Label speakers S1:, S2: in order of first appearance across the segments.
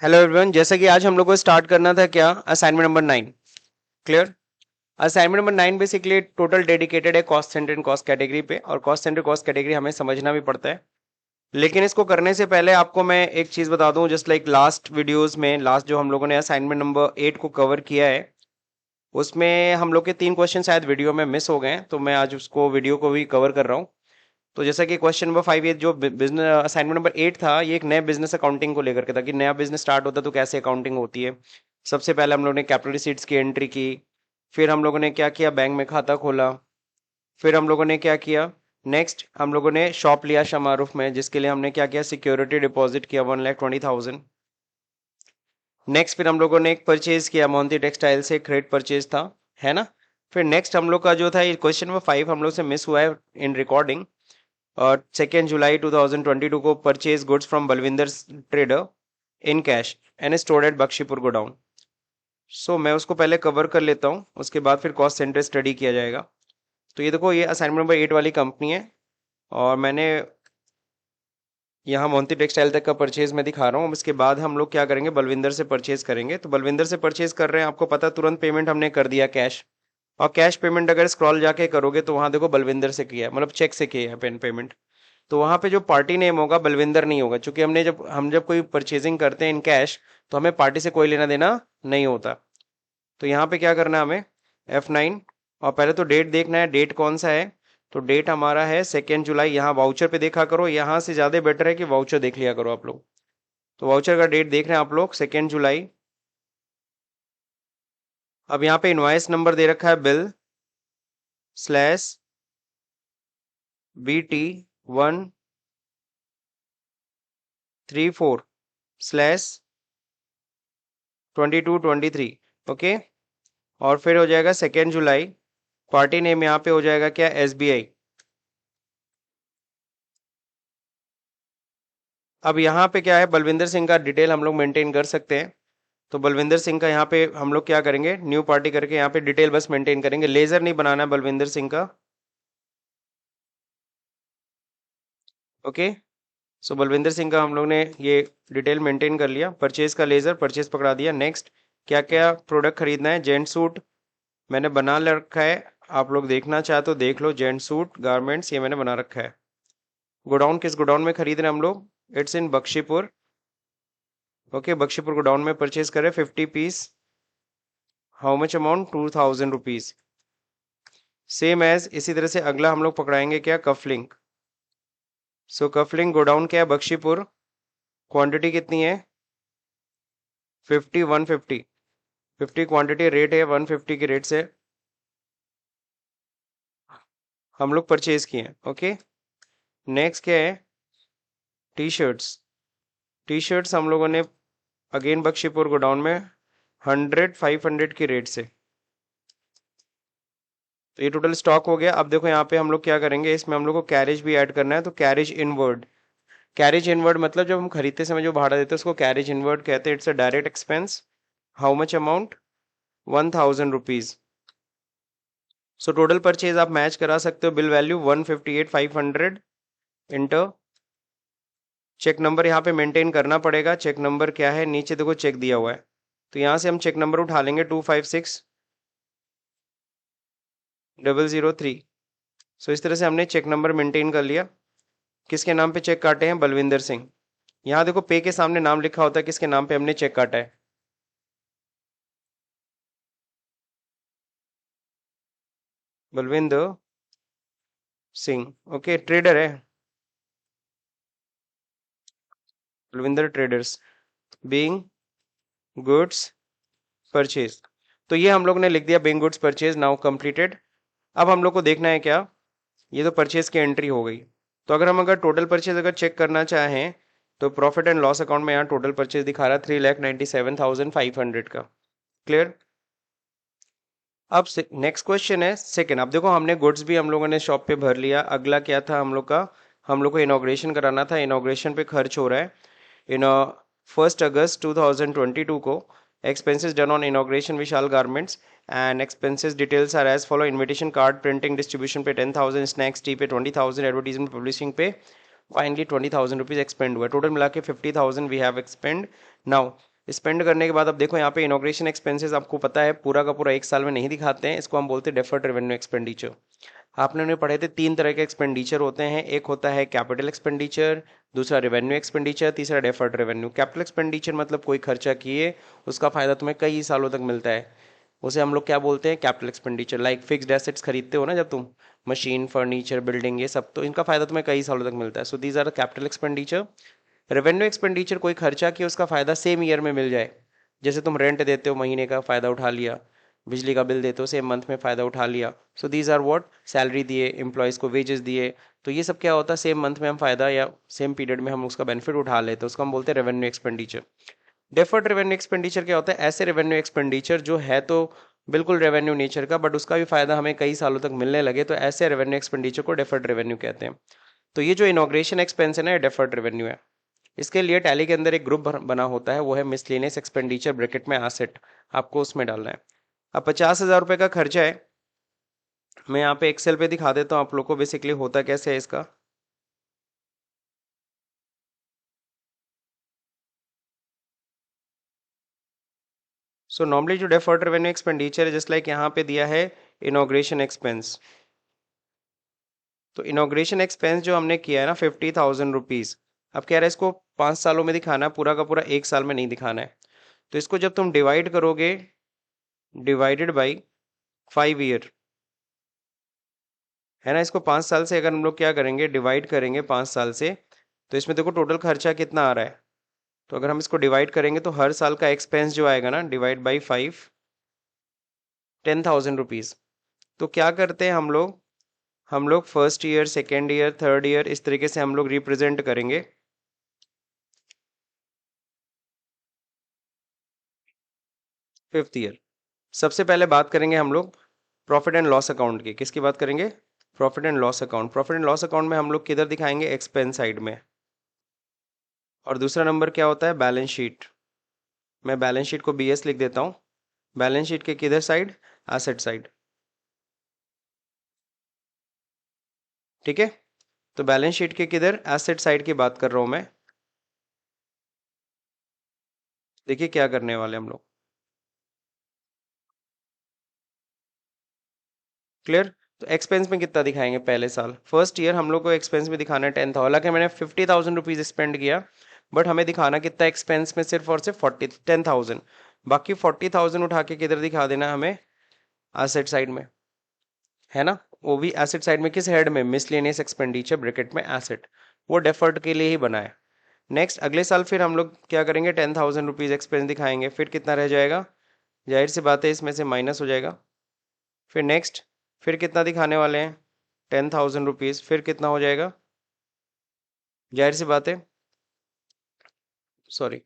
S1: Hello everyone, जैसा कि आज हम लोग को स्टार्ट करना था क्या assignment number 9। Clear. Assignment number 9 basically total dedicated है cost centre and cost category पे, और कॉस्ट सेंटर कॉस्ट कैटेगरी हमें समझना भी पड़ता है। लेकिन इसको करने से पहले आपको मैं एक चीज बता दूं, जस्ट लाइक लास्ट वीडियोस में, लास्ट जो हम लोगों ने असाइनमेंट नंबर 8 को कवर किया है, उसमें हम लोग के 3 क्वेश्चन शायद वीडियो में मिस हो गए हैं, तो मैं आज उसको वीडियो को भी कवर कर रहा हूँ। तो जैसा कि क्वेश्चन नंबर 5, ये जो बिजनेस असाइनमेंट नंबर 8 था, ये एक नए बिजनेस अकाउंटिंग को लेकर के था कि नया बिजनेस स्टार्ट होता है तो कैसे अकाउंटिंग होती है। सबसे पहले हम लोगों ने कैपिटल रिसीट्स की एंट्री की। फिर हम लोगों ने क्या किया, बैंक में खाता खोला। फिर हम लोगों ने क्या किया, नेक्स्ट हम लोगों ने शॉप लिया शमारूफ में, जिसके लिए हमने क्या किया, सिक्योरिटी डिपॉजिट किया 1,20,000। नेक्स्ट फिर हम लोगों ने एक परचेज किया मोंती टेक्सटाइल से, क्रेडिट परचेज था, है ना। फिर नेक्स्ट हम लोग का जो था, ये क्वेश्चन नंबर 5 हम लोग से मिस हुआ है इन रिकॉर्डिंग। और 2 जुलाई 2022 को purchase goods from Balwinder trader in cash and stored at Bakhshipur godown. So मैं उसको पहले कवर कर लेता हूँ, उसके बाद फिर कॉस्ट सेंटर स्टडी किया जाएगा। तो ये देखो, ये असाइनमेंट नंबर 8 वाली कंपनी है, और मैंने यहाँ मोंती टेक्सटाइल तक का परचेज मैं दिखा रहा हूँ। इसके बाद हम लोग क्या करेंगे, बलविंदर से परचेज करेंगे। तो बलविंदर से परचेज कर रहे हैं, आपको पता, तुरंत पेमेंट हमने कर दिया कैश। और कैश पेमेंट अगर स्क्रॉल जाके करोगे तो वहां देखो बलविंदर से किया है, मतलब चेक से किया है पेन पेमेंट। तो वहां पे जो पार्टी नेम होगा बलविंदर नहीं होगा, क्योंकि जब कोई परचेजिंग करते हैं इन कैश, तो हमें पार्टी से कोई लेना देना नहीं होता। तो यहाँ पे क्या करना है हमें, F9। और पहले तो डेट देखना है, डेट कौन सा है। तो डेट हमारा है 2 जुलाई। यहाँ वाउचर पे देखा करो, यहाँ से ज्यादा बेटर है कि वाउचर देख लिया करो आप लोग। तो वाउचर का डेट देख रहे हैं आप लोग, 2 जुलाई। अब यहाँ पे इनवाइस नंबर दे रखा है, bill/BT134/2223। ओके। और फिर हो जाएगा 2 जुलाई। पार्टी नेम यहाँ पे हो जाएगा क्या, SBI। अब यहाँ पे क्या है, बलविंदर सिंह का डिटेल हम लोग मेंटेन कर सकते हैं। तो बलविंदर सिंह का यहाँ पे हम लोग क्या करेंगे, न्यू पार्टी करके यहाँ पे डिटेल बस मेंटेन करेंगे, लेजर नहीं बनाना है बलविंदर सिंह का। ओके। सो बलविंदर सिंह का हम लोग ने ये डिटेल मेंटेन कर लिया। परचेज का लेजर, परचेज पकड़ा दिया। नेक्स्ट क्या क्या प्रोडक्ट खरीदना है, जेंट सूट मैंने बना रखा है, आप लोग देखना चाहे तो देख लो। जेंट सूट गारमेंट्स ये मैंने बना रखा है। गोडाउन किस गोडाउन में खरीद रहे हैं हम लोग, it's in Bakhshipur. Okay, Bakhshipur godown में परचेज करें 50 piece. How much amount, 2,000 rupees. Same as इसी तरह से अगला हम लोग पकड़ाएंगे क्या, कफलिंग। सो कफलिंग गोडाउन क्या है, बख्शीपुर। क्वांटिटी कितनी है, 50, 150। 50 क्वांटिटी, रेट है 150 के रेट से हम लोग परचेज किए हैं। ओके। नेक्स्ट क्या है, टी शर्ट्स। टी शर्ट्स हम लोगों ने अगेन बख्शीपुर गोडाउन में 100, 500 की रेट से। तो ये टोटल स्टॉक हो गया। अब देखो यहाँ पे हम लोग क्या करेंगे, इसमें हम लोग को कैरेज भी ऐड करना है। तो कैरेज इनवर्ड, कैरेज इनवर्ड मतलब जब हम खरीदते समय जो भाड़ा देते हैं उसको कैरेज इनवर्ड कहते हैं। It's a direct expense. How much amount, 1,000 rupees. So total purchase आप मैच करा सकते हो, bill value 158,500 enter. Cheque number यहाँ पे मेंटेन करना पड़ेगा। चेक नंबर क्या है, नीचे देखो चेक दिया हुआ है, तो यहाँ से हम चेक नंबर उठा लेंगे, 256003। सो इस तरह से हमने चेक नंबर मेंटेन कर लिया। किसके नाम पे चेक काटे हैं, बलविंदर सिंह। यहाँ देखो पे के सामने नाम लिखा होता है, किसके नाम पे हमने चेक काटा है, बलविंदर सिंह। ओके, ट्रेडर है, Balwinder traders, being goods purchase. तो ये हम लोग ने लिख दिया, being goods purchase now completed. अब हम लोग को देखना है क्या, ये तो परचेज की एंट्री हो गई। तो अगर टोटल परचेज अगर चेक करना चाहें, तो प्रॉफिट एंड लॉस अकाउंट में यहाँ टोटल परचेज दिखा रहा है 3,97,500 का। क्लियर। अब नेक्स्ट क्वेश्चन है सेकंड। अब देखो, हमने गुड्स भी हम लोगों ने शॉप पे भर लिया। अगला क्या था हम लोग का, हम लोग को इनॉग्रेशन कराना था। इनॉग्रेशन पे खर्च हो रहा है इन 1 अगस्त 2022 को। Expenses done on inauguration Vishal garments, and expenses details are as follow. Invitation card printing distribution पे 10,000, स्नैक्स टी पे 20,000, एडवर्टीजमेंट पब्लिशिंग पे फाइनली 20,000 रुपीज एक्सपेंड हुआ। टोटल मिला के 50,000 we have expend. Now spend करने के बाद अब देखो यहाँ पे इनॉग्रेशन एक्सपेंसेस आपको पता है पूरा का पूरा एक साल में नहीं दिखाते हैं, इसको हम बोलते हैं डेफर्ड रेवेन्यू एक्सपेंडिचर। आपने उन्हें पढ़े थे 3 तरह के एक्सपेंडिचर होते हैं, एक होता है कैपिटल एक्सपेंडिचर, दूसरा रेवेन्यू एक्सपेंडिचर, तीसरा डेफर्ड रेवेन्यू। कैपिटल एक्सपेंडिचर मतलब कोई खर्चा किए उसका फायदा तुम्हें कई सालों तक मिलता है, उसे हम लोग क्या बोलते हैं, capital expenditure. Like fixed assets खरीदते हो ना जब तुम, मशीन, फर्नीचर, बिल्डिंग, ये सब, तो इनका फायदा तुम्हें कई सालों तक मिलता है। सो these are capital expenditure. Revenue expenditure कोई खर्चा किया उसका फायदा सेम ईयर में मिल जाए, जैसे तुम रेंट देते हो महीने का फायदा उठा लिया, बिजली का बिल देते हो सेम मंथ में फायदा उठा लिया। So these are what, salary दिए, एम्प्लॉयज को वेजेस दिए, तो ये सब क्या होता है, सेम मंथ में हम फायदा या सेम पीरियड में हम उसका बेनिफिट उठा लेते हैं, उसको हम बोलते हैं revenue expenditure. Deferred revenue expenditure क्या होता है, ऐसे रेवेन्यू एक्सपेंडिचर जो है तो बिल्कुल रेवेन्यू नेचर का, बट उसका भी फायदा हमें कई सालों तक मिलने लगे, तो ऐसे रेवेन्यू एक्सपेंडिचर को डेफर्ड रेवेन्यू कहते हैं। तो ये जो इनॉग्रेशन एक्सपेंस है ना, ये डेफर्ड रेवेन्यू है। इसके लिए टैली के अंदर एक ग्रुप बना होता है, वो है मिसलेनियस एक्सपेंडिचर ब्रैकेट में एसेट, आपको उसमें डालना है। अब 50,000 रुपये का खर्चा है, मैं यहाँ पे एक्सेल पे दिखा देता हूँ आप लोग को बेसिकली होता कैसे है इसका। सो नॉर्मली जो डेफर्ड रेवेन्यू एक्सपेंडिचर है, जस्ट लाइक यहाँ पे दिया है इनॉग्रेशन एक्सपेंस, तो इनॉग्रेशन एक्सपेंस जो हमने किया है ना 50,000 रुपीज, अब कह रहा है इसको 5 सालों में दिखाना है, पूरा का पूरा एक साल में नहीं दिखाना है। तो इसको जब तुम डिवाइड करोगे, डिवाइडेड बाई 5 ईयर, है ना, इसको 5 साल से अगर हम लोग क्या करेंगे, डिवाइड करेंगे 5 साल से, तो इसमें देखो टोटल खर्चा कितना आ रहा है। तो अगर हम इसको डिवाइड करेंगे तो हर साल का एक्सपेंस जो आएगा ना, डिवाइड बाई 5, 10,000 रुपीज। तो क्या करते हैं हम लोग first year, second year, third year, इस तरीके से हम लोग रिप्रेजेंट करेंगे। फिफ्थ ईयर, सबसे पहले बात करेंगे हम लोग प्रॉफिट एंड लॉस अकाउंट की। किसकी बात करेंगे, profit and loss account. Profit and loss account में हम लोग किधर दिखाएंगे, एक्सपेंस साइड में। और दूसरा नंबर क्या होता है, बैलेंस शीट। मैं बैलेंस शीट को BS लिख देता हूँ। बैलेंस शीट के किधर साइड, एसेट साइड। ठीक है, तो बैलेंस शीट के किधर, एसेट साइड की बात कर रहा हूं मैं। देखिए क्या करने वाले हम लोग, क्लियर। तो एक्सपेंस में कितना दिखाएंगे, पहले साल फर्स्ट ईयर हम लोग को एक्सपेंस में दिखाना है 10,000, हालांकि मैंने 50,000 रुपीज स्पेंड किया, बट हमें दिखाना कितना एक्सपेंस में, सिर्फ और सिर्फ 10,000। बाकी 40,000 उठा के किधर दिखा देना है हमें, एसेट साइड में, है ना। वो भी एसेट साइड में, किस हेड में, मिसलेनियस एक्सपेंडिचर ब्रैकेट में एसेट, वो डेफर्ड के लिए ही बना है। नेक्स्ट अगले साल फिर हम लोग क्या करेंगे, 10,000 रुपीज एक्सपेंस दिखाएंगे, फिर कितना रह जाएगा, जाहिर सी बात है इसमें से माइनस हो जाएगा। फिर नेक्स्ट, फिर कितना दिखाने वाले हैं, 10,000 रुपीज, फिर कितना हो जाएगा, जाहिर सी बात है, सॉरी,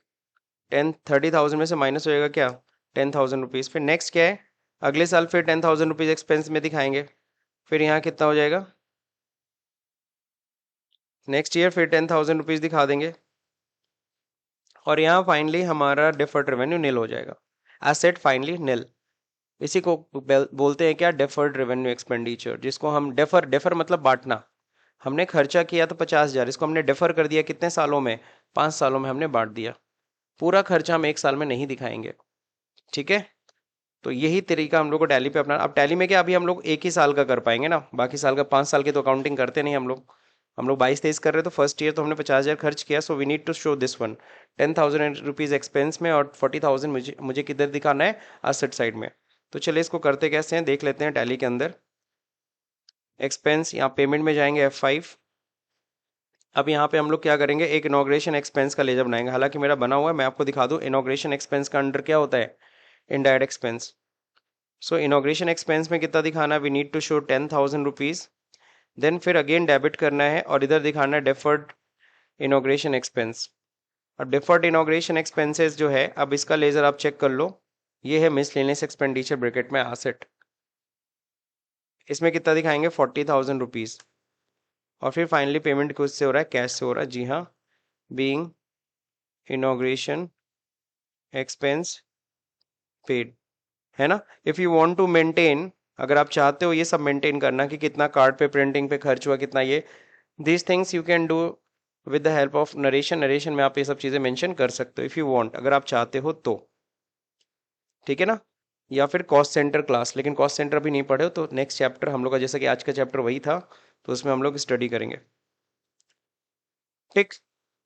S1: 30,000 में से माइनस हो जाएगा क्या, 10,000 रुपीज। फिर नेक्स्ट क्या है, अगले साल फिर 10,000 रुपीज एक्सपेंस में दिखाएंगे, फिर यहाँ कितना हो जाएगा, नेक्स्ट ईयर फिर 10,000 रुपीज दिखा देंगे, और यहाँ फाइनली हमारा डिफर्ड रेवेन्यू नील हो जाएगा, एसेट फाइनली नील। इसी को बोलते हैं क्या, डेफर्ड रेवेन्यू एक्सपेंडिचर, जिसको हम डेफर, डेफर मतलब बांटना। हमने खर्चा किया तो 50,000, इसको हमने डेफर कर दिया कितने सालों में, 5 सालों में हमने बांट दिया, पूरा खर्चा हम एक साल में नहीं दिखाएंगे। ठीक है, तो यही तरीका हम लोग को टैली पे अपना। अब टैली में क्या, अभी हम लोग एक ही साल का कर पाएंगे ना, बाकी साल का 5 साल की तो अकाउंटिंग करते नहीं हम लोग। 22-23 कर रहे हैं, तो फर्स्ट ईयर तो हमने 50,000 खर्च किया, so we need to show this one, 10,000 rupees expense में, और 40,000 मुझे मुझे किधर दिखाना है, एसेट साइड में। तो चलिए इसको करते कैसे हैं देख लेते हैं टैली के अंदर। एक्सपेंस, यहाँ पेमेंट में जाएंगे F5। अब यहाँ पे हम लोग क्या करेंगे, एक इनॉग्रेशन एक्सपेंस का लेजर बनाएंगे, हालांकि मेरा बना हुआ है, मैं आपको दिखा दूँ इनॉग्रेशन एक्सपेंस का अंडर क्या होता है, indirect expense. So inauguration expense में कितना दिखाना है, we need to show 10,000 rupees, then फिर अगेन डेबिट करना है, और इधर दिखाना है डेफर्ड इनॉग्रेशन एक्सपेंस। अब डेफर्ड इनॉग्रेशन एक्सपेंसेस जो है, अब इसका लेजर आप चेक कर लो, ये है मिसलेनियस एक्सपेंडिचर ब्रैकेट में एसेट, इसमें कितना दिखाएंगे, 40,000 रुपीज, और फिर फाइनली पेमेंट कुछ से हो रहा है, कैश से हो रहा है, जी हाँ, बीइंग इनॉग्रेशन एक्सपेंस पेड, है ना। If you want to maintain, अगर आप चाहते हो ये सब मेंटेन करना कि कितना कार्ड पे, प्रिंटिंग पे खर्च हुआ, कितना ये, these things you can do with the help of narration, narration में आप ये सब चीज़ें मेंशन कर सकते हो इफ़ यू वांट, अगर आप चाहते हो तो, ठीक है ना। या फिर कॉस्ट सेंटर क्लास, लेकिन कॉस्ट सेंटर अभी नहीं पढ़े हो तो नेक्स्ट चैप्टर हम लोग का, जैसा कि आज का चैप्टर वही था, तो उसमें हम लोग स्टडी करेंगे, ठीक।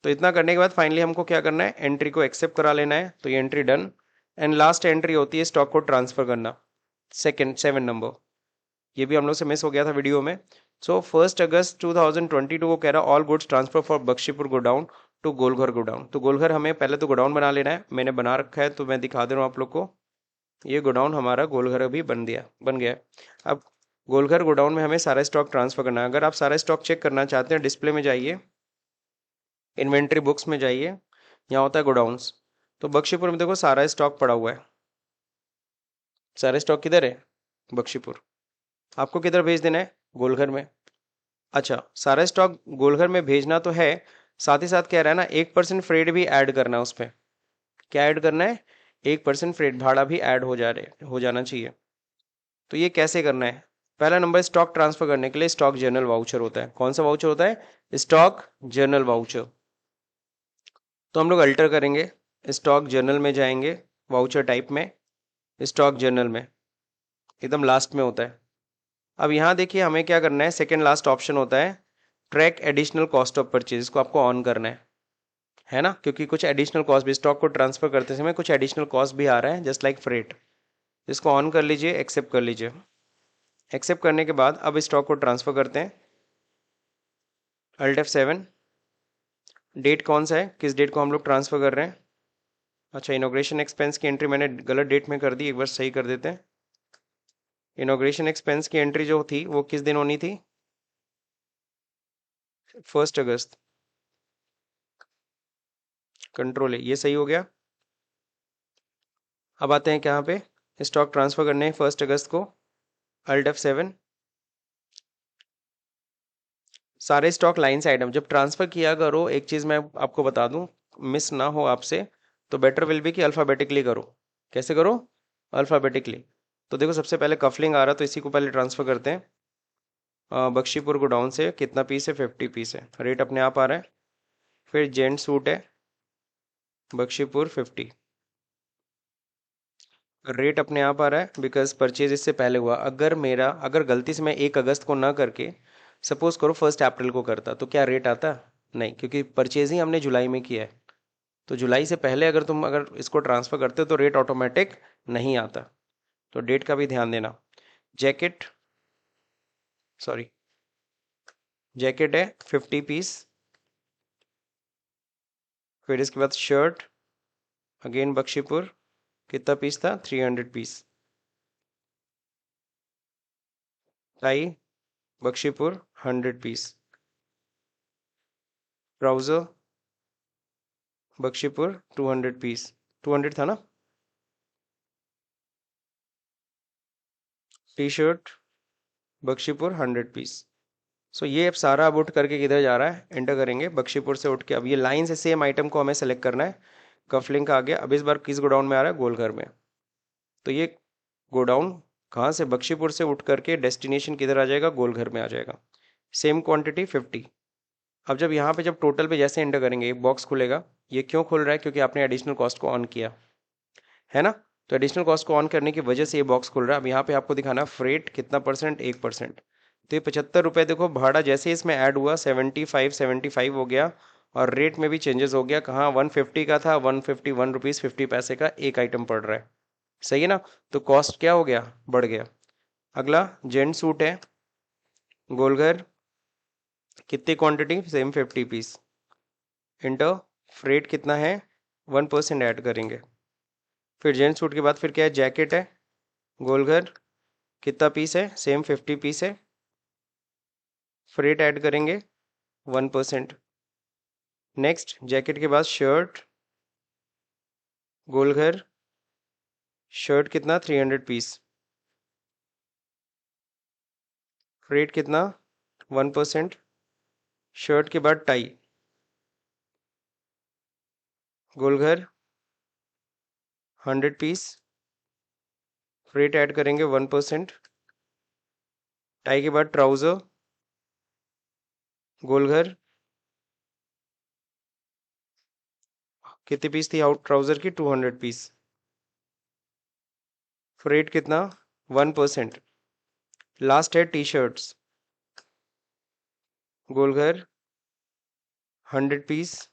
S1: तो इतना करने के बाद फाइनली हमको क्या करना है, एंट्री को एक्सेप्ट करा लेना है, तो ये entry done. And last entry होती है स्टॉक को ट्रांसफर करना, सेकंड 7 नंबर, ये भी हम लोग से मिस हो गया था वीडियो में। सो 1 अगस्त 2022 को कह रहा all goods transfer for Bakhshipur godown to Golghar godown. तो गोलघर हमें पहले तो गोडाउन बना लेना है, मैंने बना रखा है तो मैं दिखा दे रहा हूँ आप लोग को। ये गोडाउन हमारा गोलघर अभी बन गया है। अब गोलघर गोडाउन में हमें सारा स्टॉक ट्रांसफर करना है। अगर आप सारा स्टॉक चेक करना चाहते हैं, डिस्प्ले में जाइए, इन्वेंट्री बुक्स में जाइए, यहाँ होता है गोडाउन्स। तो बख्शीपुर में देखो सारा स्टॉक पड़ा हुआ है। सारा स्टॉक किधर है, बख्शीपुर। आपको किधर भेज देना है, गोलघर में। अच्छा, सारा स्टॉक गोलघर में भेजना तो है, साथ ही साथ कह रहा है ना 1% फ्रेट भी ऐड करना है उस पर। क्या ऐड करना है, 1% फ्रेट भाड़ा भी ऐड हो जाना चाहिए। तो ये कैसे करना है, पहला नंबर स्टॉक ट्रांसफर करने के लिए स्टॉक जर्नल वाउचर होता है। कौन सा वाउचर होता है, स्टॉक जर्नल वाउचर। तो हम लोग अल्टर करेंगे, स्टॉक जर्नल में जाएंगे, वाउचर टाइप में, स्टॉक जर्नल में, एकदम लास्ट में होता है। अब यहाँ देखिए हमें क्या करना है, सेकेंड लास्ट ऑप्शन होता है track additional cost of purchase, इसको आपको ऑन करना है ना, क्योंकि कुछ एडिशनल कॉस्ट भी, स्टॉक को ट्रांसफर करते समय कुछ एडिशनल कॉस्ट भी आ रहा है जस्ट लाइक फ्रेट। इसको ऑन कर लीजिए, एक्सेप्ट कर लीजिए। एक्सेप्ट करने के बाद अब स्टॉक को ट्रांसफर करते हैं, Alt F7। डेट कौन सा है, किस डेट को हम लोग ट्रांसफर कर रहे हैं। अच्छा, इनॉग्रेशन एक्सपेंस की एंट्री मैंने गलत डेट में कर दी, एक बार सही कर देते हैं। इनॉग्रेशन एक्सपेंस की एंट्री जो थी वो किस दिन होनी थी, 1 अगस्त। कंट्रोल है, ये सही हो गया। अब आते हैं कहाँ पे, स्टॉक ट्रांसफर करने हैं 1 अगस्त को, Alt F7। सारे स्टॉक लाइन से आइटम जब ट्रांसफर किया करो, एक चीज़ मैं आपको बता दूं, मिस ना हो आपसे, तो बेटर विल बी कि अल्फ़ाबेटिकली करो। कैसे करो, अल्फ़ाबेटिकली। तो देखो सबसे पहले कफलिंग आ रहा, तो इसी को पहले ट्रांसफर करते हैं। बख्शीपुर गोडाउन से कितना पीस है, 50 पीस है, रेट अपने आप आ रहा है। फिर जेंट सूट है, बख्शीपुर 50, रेट अपने आप आ रहा है बिकॉज परचेज इससे पहले हुआ। अगर गलती से मैं 1 अगस्त को ना करके सपोज करो 1 अप्रैल को करता, तो क्या रेट आता, नहीं, क्योंकि परचेज ही हमने जुलाई में किया है। तो जुलाई से पहले अगर इसको ट्रांसफर करते हो तो रेट ऑटोमेटिक नहीं आता, तो डेट का भी ध्यान देना। जैकेट, सॉरी, जैकेट है 50 पीस। फिर इसके बाद शर्ट, अगेन बख्शीपुर, कितना पीस था, 300 piece. Tie, Bakhshipur 100 piece. Trouser, Bakhshipur 200 piece, 200 था ना। T shirt, Bakhshipur 100 piece. So ये अब सारा अब उठ करके किधर जा रहा है, एंटर करेंगे बख्शीपुर से उठ के। अब ये लाइन से सेम आइटम को हमें सेलेक्ट करना है। कफलिंग का आ गया, अब इस बार किस गोडाउन में आ रहा है, गोलघर में। तो ये गोडाउन कहाँ से, बख्शीपुर से उठ करके डेस्टिनेशन किधर आ जाएगा, गोलघर में आ जाएगा। Same quantity 50। अब जब टोटल पे जैसे एंटर करेंगे एक बॉक्स खुलेगा। ये क्यों खुल रहा है, क्योंकि आपने एडिशनल कॉस्ट को ऑन किया है ना। तो एडिशनल कॉस्ट को ऑन करने की वजह से ये बॉक्स खुल रहा है। अब यहाँ पे आपको दिखाना फ्रेट कितना परसेंट, 1%। तो ये 75 रुपये देखो भाड़ा जैसे इसमें ऐड हुआ 75 हो गया। और रेट में भी चेंजेस हो गया, कहाँ 150 का था, 151 रुपीज़ 50 पैसे का एक आइटम पड़ रहा है। सही है ना। तो कॉस्ट क्या हो गया, बढ़ गया। अगला जेंट सूट है, गोलघर, कितनी quantity, same 50 piece. Enter, freight कितना है, 1% ऐड करेंगे। फिर जेंट सूट के बाद फिर क्या है, जैकेट है, गोलघर, कितना पीस है, सेम 50 पीस है। फ्रेट ऐड करेंगे 1%। नेक्स्ट जैकेट के बाद शर्ट, गोलघर, शर्ट कितना, 300 पीस। फ्रेट कितना, 1%। शर्ट के बाद tie, Golghar 100 piece. Freight add करेंगे 1%। टाई के बाद ट्राउज़र, गोलघर कितनी पीस थी आउट ट्राउजर की? 200 पीस। फ्रेट कितना? 1%। लास्ट है T shirts, Golghar 100 piece,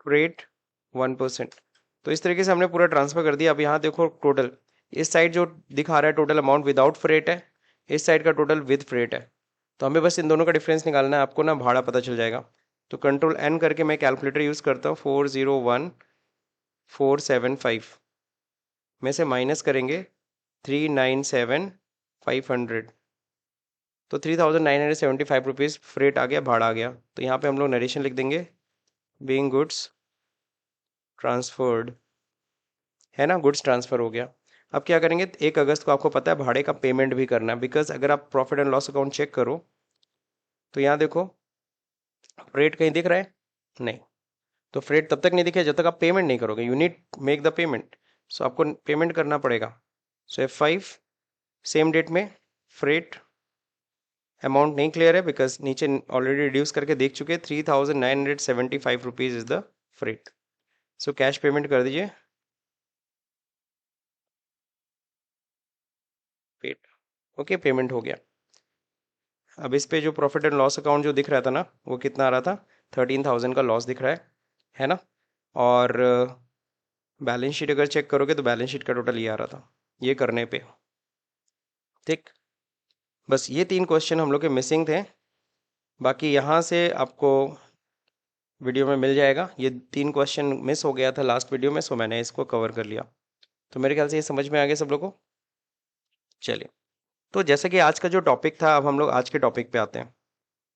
S1: freight 1%। तो इस तरीके से हमने पूरा ट्रांसफर कर दिया। अब यहाँ देखो टोटल, इस साइड जो दिखा रहा है टोटल अमाउंट विदाउट फ्रेट है, इस साइड का टोटल विद फ्रेट है। तो हमें बस इन दोनों का डिफरेंस निकालना है, आपको ना भाड़ा पता चल जाएगा। तो कंट्रोल एन करके मैं कैलकुलेटर यूज़ करता हूँ। 401475 में से माइनस करेंगे 397500, तो 3975 रुपीज़ फ्रेट आ गया, भाड़ा आ गया। तो यहाँ पे हम लोग नरेशन लिख देंगे, बीइंग गुड्स ट्रांसफर्ड, है ना, गुड्स ट्रांसफर हो गया। अब क्या करेंगे, 1 अगस्त को आपको पता है भाड़े का पेमेंट भी करना है, बिकॉज अगर आप profit and loss account check करो तो यहाँ देखो फ्रेट कहीं दिख रहा है? नहीं। तो फ्रेट तब तक नहीं दिखे जब तक आप पेमेंट नहीं करोगे। You need make the payment, so आपको पेमेंट करना पड़ेगा। सो F5 सेम डेट में फ्रेट अमाउंट नहीं क्लियर है बिकॉज नीचे ऑलरेडी रिड्यूस करके देख चुके। 3975 rupees is the freight. So cash payment कर दीजिए। पेड, ओके, पेमेंट हो गया। अब इस पे जो प्रॉफिट एंड लॉस अकाउंट जो दिख रहा था ना, वो कितना आ रहा था? 13,000 का लॉस दिख रहा है ना। और बैलेंस शीट अगर चेक करोगे तो बैलेंस शीट का टोटल ये आ रहा था, ये करने पे। ठीक, बस ये 3 क्वेश्चन हम लोग के मिसिंग थे। बाकी यहाँ से आपको वीडियो में मिल जाएगा। ये 3 क्वेश्चन मिस हो गया था लास्ट वीडियो में, सो मैंने इसको कवर कर लिया। तो मेरे ख्याल से ये समझ में आ गया सब लोगों को। चलिए, तो जैसे कि आज का जो टॉपिक था, अब हम लोग आज के टॉपिक पे आते हैं।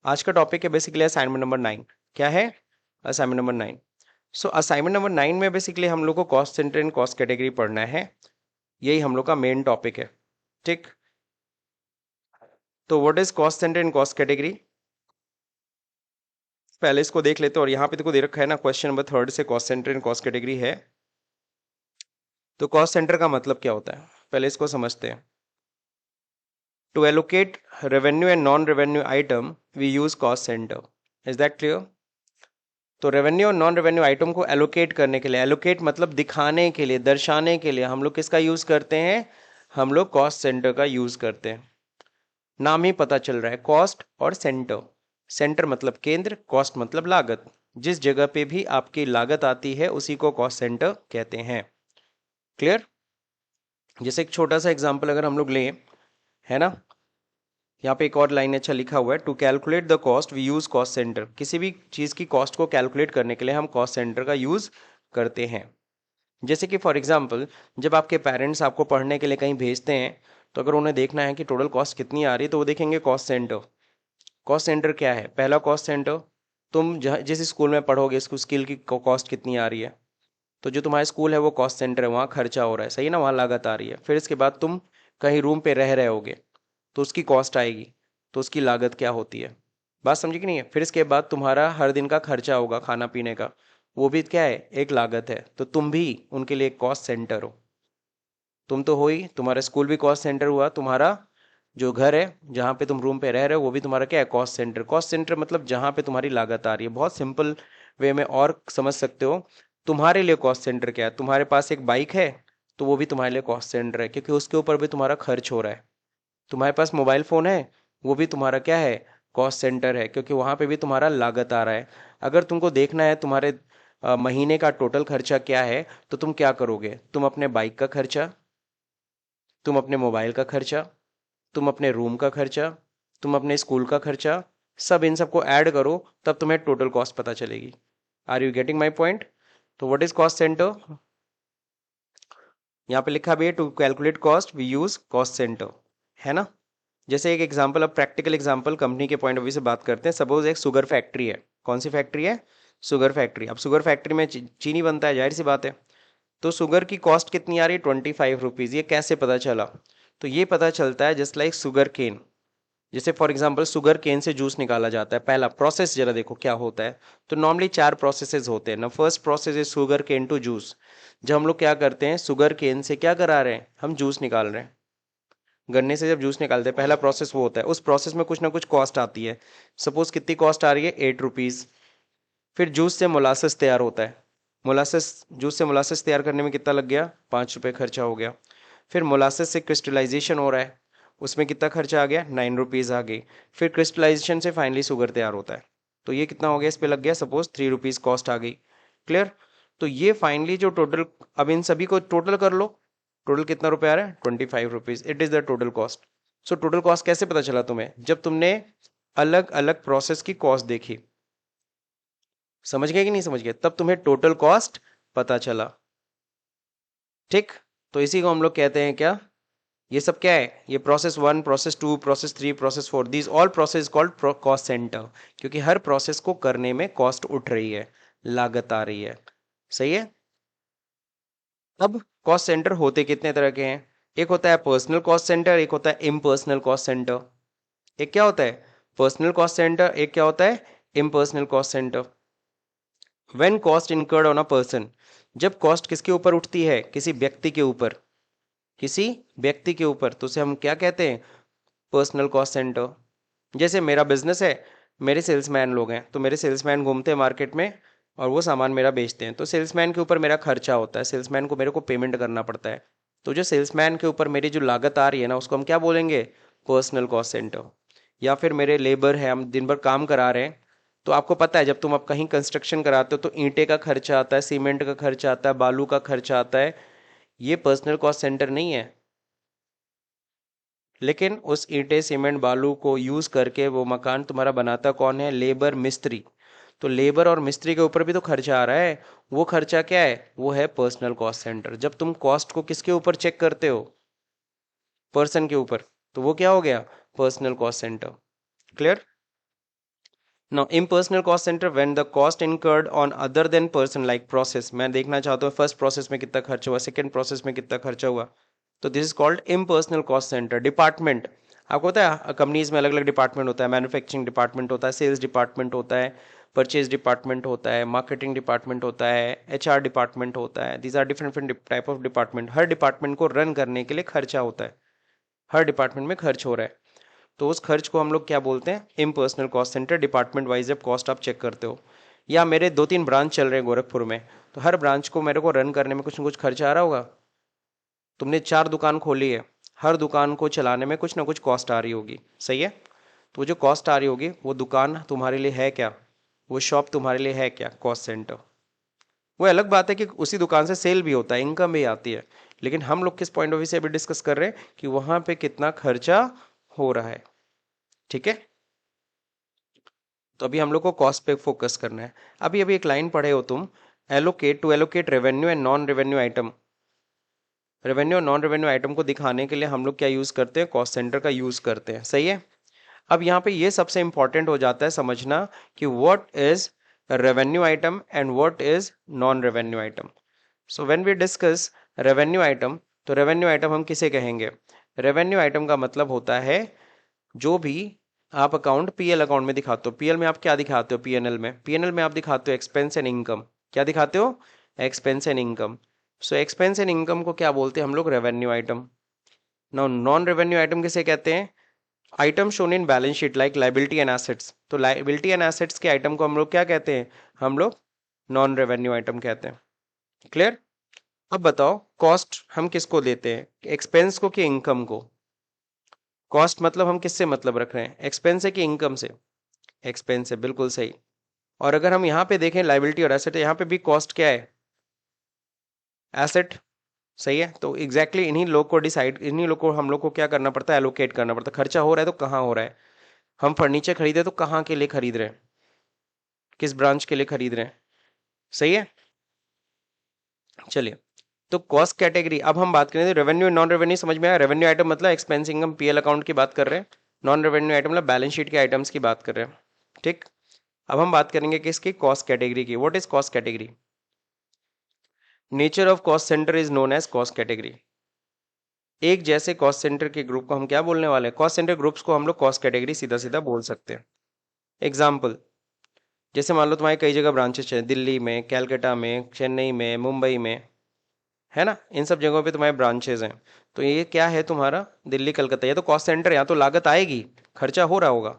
S1: आज का टॉपिक है बेसिकली असाइनमेंट नंबर 9। क्या है? Assignment number 9। सो असाइनमेंट नंबर 9 में बेसिकली हम लोग को cost centre and cost category पढ़ना है। यही हम लोग का मेन टॉपिक है। ठीक, तो what is cost centre and cost category, पहले इसको देख लेते हैं। और यहाँ पे देखो दे रखा है ना, क्वेश्चन नंबर 3 से cost centre and cost category है। तो कॉस्ट सेंटर का मतलब क्या होता है, पहले इसको समझते हैं। To allocate revenue and non revenue item we use cost centre. Is that clear? तो रेवेन्यू और नॉन रेवेन्यू आइटम को एलोकेट करने के लिए, एलोकेट मतलब दिखाने के लिए, दर्शाने के लिए, हम लोग किसका यूज करते हैं? हम लोग कॉस्ट सेंटर का यूज करते हैं। नाम ही पता चल रहा है, कॉस्ट और सेंटर। सेंटर मतलब केंद्र, कॉस्ट मतलब लागत। जिस जगह पे भी आपकी लागत आती है उसी को कॉस्ट सेंटर कहते हैं। क्लियर? जैसे एक छोटा सा एग्जांपल अगर हम लोग लें, है ना, यहाँ पे एक और लाइन अच्छा लिखा हुआ है, to calculate the cost we use cost centre. किसी भी चीज की कॉस्ट को कैलकुलेट करने के लिए हम कॉस्ट सेंटर का यूज करते हैं। जैसे कि फॉर एग्जांपल, जब आपके पेरेंट्स आपको पढ़ने के लिए कहीं भेजते हैं, तो अगर उन्हें देखना है कि टोटल कॉस्ट कितनी आ रही है, तो वो देखेंगे कॉस्ट सेंटर। कॉस्ट सेंटर क्या है? पहला कॉस्ट सेंटर, तुम जिस स्कूल में पढ़ोगे उसको स्किल की कॉस्ट कितनी आ रही है, तो जो तुम्हारा स्कूल है वो कॉस्ट सेंटर है, वहाँ खर्चा हो रहा है, सही है ना, वहाँ लागत आ रही है। फिर इसके बाद तुम कहीं रूम पे रह रहे होगे तो उसकी कॉस्ट आएगी, तो उसकी लागत क्या होती है, बात समझी कि नहीं है? फिर इसके बाद तुम्हारा हर दिन का खर्चा होगा खाना पीने का, वो भी क्या है? एक लागत है। तो तुम भी उनके लिए कॉस्ट सेंटर हो। तुम तो हो ही, तुम्हारा स्कूल भी कॉस्ट सेंटर हुआ, तुम्हारा जो घर है जहाँ पे तुम रूम पे रह रहे हो वो भी तुम्हारा क्या है? Cost centre. कॉस्ट सेंटर मतलब जहाँ पे तुम्हारी लागत आ रही है। बहुत सिंपल वे में और समझ सकते हो, तुम्हारे लिए कॉस्ट सेंटर क्या है? तुम्हारे पास एक बाइक है तो वो भी तुम्हारे लिए कॉस्ट सेंटर है, क्योंकि उसके ऊपर भी तुम्हारा खर्च हो रहा है। तुम्हारे पास मोबाइल फ़ोन है, वो भी तुम्हारा क्या है? कॉस्ट सेंटर है, क्योंकि वहाँ पे भी तुम्हारा लागत आ रहा है। अगर तुमको देखना है तुम्हारे महीने का टोटल खर्चा क्या है, तो तुम क्या करोगे? तुम अपने बाइक का खर्चा, तुम अपने मोबाइल का खर्चा, तुम अपने रूम का खर्चा, तुम अपने स्कूल का खर्चा, सब इन सबको ऐड करो, तब तुम्हें टोटल कॉस्ट पता चलेगी। Are you getting my point? तो व्हाट इज कॉस्ट सेंटर? यहाँ पे लिखा भी है, to calculate cost we use cost centre, है ना। जैसे एक एग्जांपल, अब प्रैक्टिकल एग्जांपल कंपनी के पॉइंट ऑफ व्यू से बात करते हैं। सपोज एक शुगर फैक्ट्री है। कौन सी फैक्ट्री है? Sugar factory. अब शुगर फैक्ट्री में चीनी बनता है, जाहिर सी बात है। तो शुगर की कॉस्ट कितनी आ रही है? 25 रुपीज़। ये कैसे पता चला? तो ये पता चलता है जस्ट लाइक शुगर केन। जैसे फॉर एग्जांपल शुगर केन से जूस निकाला जाता है, पहला प्रोसेस जरा देखो क्या होता है। तो नॉर्मली 4 प्रोसेसेस होते हैं ना। First process is sugar cane to juice. जब हम लोग क्या करते हैं, शुगर केन से क्या करा रहे हैं, हम जूस निकाल रहे हैं। गन्ने से जब जूस निकालते हैं, पहला प्रोसेस वो होता है। उस प्रोसेस में कुछ ना कुछ कॉस्ट आती है। सपोज कितनी कॉस्ट आ रही है? 8 रुपीज़। फिर जूस से मोलासेस तैयार होता है, जूस से मोलासेस तैयार करने में कितना लग गया, 5 रुपये खर्चा हो गया। फिर मोलासेस से क्रिस्टलाइजेशन हो रहा है, उसमें कितना खर्चा आ गया, 9 रुपीज़ आ गई। फिर क्रिस्टलाइजेशन से फाइनली शुगर तैयार होता है, तो ये कितना हो गया, इस पे लग गया सपोज 3 रुपीज़ कॉस्ट आ गई। क्लियर। तो ये फाइनली जो टोटल, अब इन सभी को टोटल कर लो, टोटल कितना रुपए आ रहा है, 25 rupees, it is the total cost. So total cost कैसे पता चला तुम्हें, जब तुमने अलग अलग प्रोसेस की कॉस्ट देखी, समझ गए कि नहीं समझ गए, तब तुम्हें टोटल कॉस्ट पता चला। ठीक, तो इसी को हम लोग कहते हैं क्या, ये सब क्या है, ये process 1, process 2, process 3, process 4, these all process called cost centre, क्योंकि हर प्रोसेस को करने में कॉस्ट उठ रही है, लागत आ रही है। सही है। अब कॉस्ट सेंटर होते कितने तरह के हैं, एक होता है पर्सनल कॉस्ट सेंटर, एक होता है इम्पर्सनल कॉस्ट सेंटर। एक क्या होता है, पर्सनल कॉस्ट सेंटर, एक क्या होता है, impersonal cost centre. When cost incurred on a person, जब कॉस्ट किसके ऊपर उठती है, किसी व्यक्ति के ऊपर, किसी व्यक्ति के ऊपर, तो उसे हम क्या कहते हैं, पर्सनल कॉस्ट सेंटर। जैसे मेरा बिजनेस है, मेरे सेल्समैन लोग हैं, तो मेरे सेल्समैन घूमते हैं मार्केट में और वो सामान मेरा बेचते हैं, तो सेल्समैन के ऊपर मेरा खर्चा होता है, सेल्समैन को मेरे को पेमेंट करना पड़ता है। तो जो सेल्समैन के ऊपर मेरी जो लागत आ रही है ना, उसको हम क्या बोलेंगे, पर्सनल कॉस्ट सेंटर। या फिर मेरे लेबर है, हम दिन भर काम करा रहे हैं, तो आपको पता है जब तुम अब कहीं कंस्ट्रक्शन कराते हो तो ईंटे का खर्चा आता है, सीमेंट का खर्चा आता है, बालू का खर्चा आता है, ये पर्सनल कॉस्ट सेंटर नहीं है। लेकिन उस ईंटे सीमेंट बालू को यूज करके वो मकान तुम्हारा बनाता कौन है, लेबर मिस्त्री। तो लेबर और मिस्त्री के ऊपर भी तो खर्चा आ रहा है, वो खर्चा क्या है, वो है पर्सनल कॉस्ट सेंटर। जब तुम कॉस्ट को किसके ऊपर चेक करते हो, पर्सन के ऊपर, तो वो क्या हो गया, personal cost centre. Clear. Now impersonal cost center, when the cost incurred on other than person like process, मैं देखना चाहता हूँ फर्स्ट प्रोसेस में कितना खर्च हुआ, सेकंड प्रोसेस में कितना खर्चा हुआ, तो this is called impersonal cost center। Department, आपको पता है कंपनीज में अलग अलग डिपार्टमेंट होता है, मैन्युफैक्चरिंग डिपार्टमेंट होता है, सेल्स डिपार्टमेंट होता है, परचेज डिपार्टमेंट होता है, मार्केटिंग डिपार्टमेंट होता है, एचआर डिपार्टमेंट होता है, these are different different type of department. हर डिपार्टमेंट को रन करने के लिए खर्चा होता है, हर डिपार्टमेंट में खर्च हो रहा है, तो उस खर्च को हम लोग क्या बोलते हैं, impersonal cost centre. Department wise जब कॉस्ट आप चेक करते हो, या मेरे 2-3 ब्रांच चल रहे हैं गोरखपुर में, तो हर ब्रांच को मेरे को रन करने में कुछ ना कुछ खर्चा आ रहा होगा। तुमने 4 दुकान खोली है, हर दुकान को चलाने में कुछ ना कुछ कॉस्ट आ रही होगी, सही है। तो जो कॉस्ट आ रही होगी, वो दुकान तुम्हारे लिए है क्या, वो शॉप तुम्हारे लिए है क्या, कॉस्ट सेंटर। वो अलग बात है कि उसी दुकान से सेल भी होता है, इनकम भी आती है, लेकिन हम लोग किस पॉइंट ऑफ व्यू से अभी डिस्कस कर रहे हैं कि वहां पे कितना खर्चा हो रहा है। ठीक है, तो अभी हम लोग को कॉस्ट पे फोकस करना है। अभी अभी एक लाइन पढ़े हो तुम, allocate, to allocate revenue and non revenue item. Revenue और नॉन रेवेन्यू आइटम को दिखाने के लिए हम लोग क्या यूज करते हैं, कॉस्ट सेंटर का यूज करते हैं, सही है। अब यहाँ पे ये सबसे इंपॉर्टेंट हो जाता है समझना कि what is revenue item and what is non revenue item. So when we discuss revenue item, तो रेवेन्यू आइटम हम किसे कहेंगे, रेवेन्यू आइटम का मतलब होता है जो भी आप अकाउंट पीएल अकाउंट में दिखाते हो। पीएल में आप क्या दिखाते हो, पीएनएल में, पीएनएल में आप दिखाते हो एक्सपेंस एंड इनकम। क्या दिखाते हो, expense and income. So expense and income को क्या बोलते हैं हम लोग, revenue item. Now non revenue item किसे कहते हैं, item shown in balance sheet like liability and assets. तो लाइबिलिटी एंड एसेट्स के आइटम को हम लोग क्या कहते हैं, हम लोग नॉन रेवेन्यू आइटम कहते हैं। क्लियर। अब बताओ कॉस्ट हम किसको देते हैं, एक्सपेंस को कि इनकम को। कॉस्ट मतलब हम किससे मतलब रख रहे हैं, एक्सपेंस है कि इनकम से, एक्सपेंस है, बिल्कुल सही। और अगर हम यहाँ पे देखें लाइबिलिटी और एसेट, यहाँ पे भी कॉस्ट क्या है, एसेट, सही है। तो एग्जैक्टली इन्हीं लोग को डिसाइड, इन्हीं लोग को हम लोग को क्या करना पड़ता है, एलोकेट करना पड़ता है। खर्चा हो रहा है तो कहाँ हो रहा है, हम फर्नीचर खरीदे तो कहाँ के लिए खरीद रहे हैं, किस ब्रांच के लिए खरीद रहे हैं, सही है। चलिए, तो कॉस्ट कैटेगरी अब हम बात करें, रेवेन्यू नॉन रेवेन्यू समझ में आया। रेवेन्यू आइटम मतलब एक्सपेंस इनकम पीएल अकाउंट की बात कर रहे हैं, नॉन रेवेन्यू आइटम मतलब बैलेंस शीट के आइटम्स की बात कर रहे हैं। ठीक, अब हम बात करेंगे किसकी, कॉस्ट कैटेगरी की। What is cost category, nature of cost centre is known as cost category. एक जैसे कॉस्ट सेंटर के ग्रुप को हम क्या बोलने वाले हैं, कॉस्ट सेंटर ग्रुप्स को हम लोग कॉस्ट कैटेगरी सीधा सीधा बोल सकते हैं। एग्जाम्पल, जैसे मान लो तुम्हारे कई जगह ब्रांचेस हैं, दिल्ली में, कैलकाटा में, चेन्नई में, मुंबई में, है ना, इन सब जगहों पे तुम्हारे ब्रांचेज हैं। तो ये क्या है तुम्हारा, दिल्ली कलकत्ता, ये तो कॉस्ट सेंटर है, यहाँ तो लागत आएगी, खर्चा हो रहा होगा,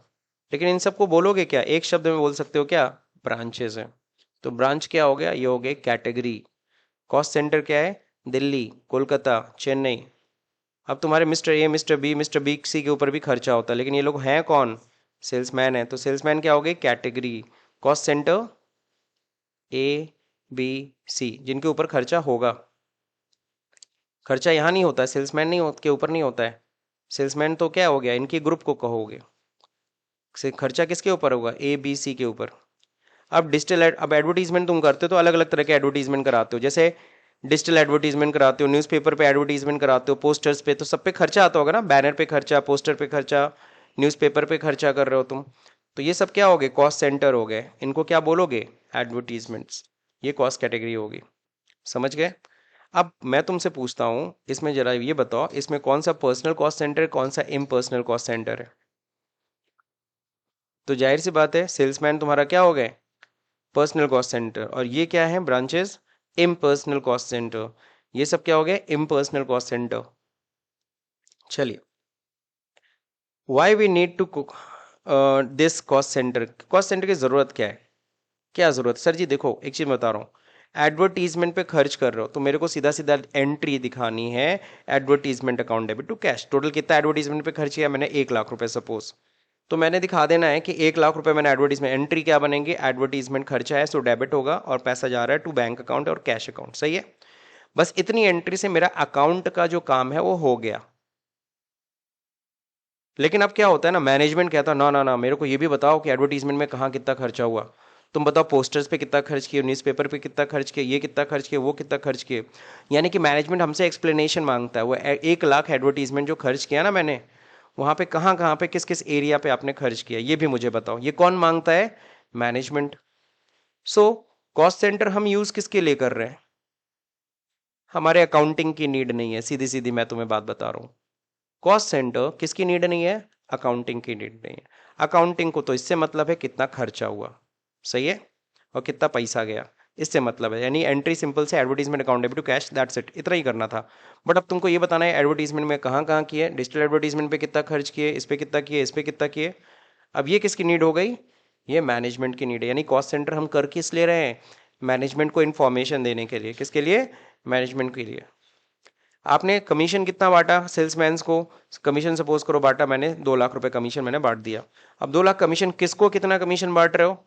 S1: लेकिन इन सबको बोलोगे क्या, एक शब्द में बोल सकते हो क्या, ब्रांचेज है। तो ब्रांच क्या हो गया, ये हो गया कैटेगरी। कॉस्ट सेंटर क्या है, दिल्ली, कोलकाता, चेन्नई। अब तुम्हारे mister A, mister B C के ऊपर भी खर्चा होता है, लेकिन ये लोग हैं कौन, सेल्समैन है, तो सेल्समैन क्या हो गई, category. Cost centre A B C, जिनके ऊपर खर्चा होगा। खर्चा यहाँ नहीं होता है, सेल्समैन नहीं के ऊपर नहीं होता है। सेल्समैन तो क्या हो गया, इनके ग्रुप को कहोगे। खर्चा किसके ऊपर होगा, ए बी सी के ऊपर। अब एडवर्टीजमेंट तुम करते हो तो अलग अलग तरह के एडवर्टीजमेंट कराते हो, जैसे डिजिटल एडवर्टीजमेंट कराते हो, न्यूज़पेपर पे एडवर्टीजमेंट कराते हो, पोस्टर्स पे, तो सब पे खर्चा आता होगा ना, बैनर पे खर्चा, पोस्टर पे खर्चा, न्यूज़पेपर पे खर्चा कर रहे हो तुम। तो ये सब क्या हो गए, कॉस्ट सेंटर हो गए, इनको क्या बोलोगे, एडवर्टीजमेंट्स। ये कॉस्ट कैटेगरी होगी, समझ गए। अब मैं तुमसे पूछता हूँ, इसमें जरा ये बताओ, इसमें कौन सा पर्सनल कॉस्ट सेंटर है, कौन सा इम्पर्सनल कॉस्ट सेंटर है। तो जाहिर सी बात है, सेल्समैन तुम्हारा क्या हो गए, पर्सनल कॉस्ट सेंटर, और ये क्या है ब्रांचेस, इम्पर्सनल कॉस्ट सेंटर। ये सब क्या हो गया, इम्पर्सनल कॉस्ट सेंटर। चलिए, why we need to this cost centre, cost centre की जरूरत क्या है, क्या जरूरत, सर जी देखो एक चीज बता रहा हूँ, एडवर्टीजमेंट पे खर्च कर रहे हो तो मेरे को सीधा सीधा एंट्री दिखानी है, advertisement account debit to cash, total कितना एडवर्टीजमेंट पे खर्च किया मैंने, 1 लाख रुपए सपोज, तो मैंने दिखा देना है कि 1 लाख रुपए मैंने एडवर्टीजमेंट, एंट्री क्या बनेंगे, एडवर्टीजमेंट खर्चा है सो डेबिट होगा, और पैसा जा रहा है टू बैंक अकाउंट और कैश अकाउंट, सही है। बस इतनी एंट्री से मेरा अकाउंट का जो काम है वो हो गया। लेकिन अब क्या होता है ना, मैनेजमेंट कहता है ना ना ना, मेरे को ये भी बताओ कि एडवर्टीजमेंट में कहाँ कितना खर्चा हुआ, तुम बताओ पोस्टर्स पे कितना खर्च किए, न्यूज़पेपर पे कितना खर्च किए, ये कितना खर्च किए, वो कितना खर्च किए। यानी कि मैनेजमेंट हमसे एक्सप्लेनेशन मांगता है, वो 1 लाख एडवर्टीजमेंट जो खर्च किया ना मैंने, वहां पे कहाँ पे किस किस एरिया पे आपने खर्च किया, ये भी मुझे बताओ। ये कौन मांगता है, मैनेजमेंट। सो कॉस्ट सेंटर हम यूज किसके लिए कर रहे हैं, हमारे अकाउंटिंग की नीड नहीं है, सीधी सीधी मैं तुम्हें बात बता रहा हूँ। कॉस्ट सेंटर किसकी नीड नहीं है, अकाउंटिंग की नीड नहीं है। अकाउंटिंग को तो इससे मतलब है कितना खर्चा हुआ, सही है, और कितना पैसा गया, इससे मतलब है। यानी एंट्री सिंपल से advertisement account debit to cash, that's it, इतना ही करना था। बट अब तुमको ये बताना है एडवर्टीजमेंट में कहाँ कहाँ किए, डिजिटल एडवर्टीजमेंट पे कितना खर्च किए, इस पे कितना किए, इस पे कितना किए। अब ये किसकी नीड हो गई, ये मैनेजमेंट की नीड है। यानी कॉस्ट सेंटर हम कर किस ले रहे हैं, मैनेजमेंट को इन्फॉर्मेशन देने के लिए, किसके लिए, मैनेजमेंट के लिए। आपने कमीशन कितना बांटा सेल्समैन को, कमीशन सपोज करो बांटा मैंने 2 लाख रुपए कमीशन मैंने बांट दिया। अब 2 लाख कमीशन, किसको कितना कमीशन बांट रहे हो,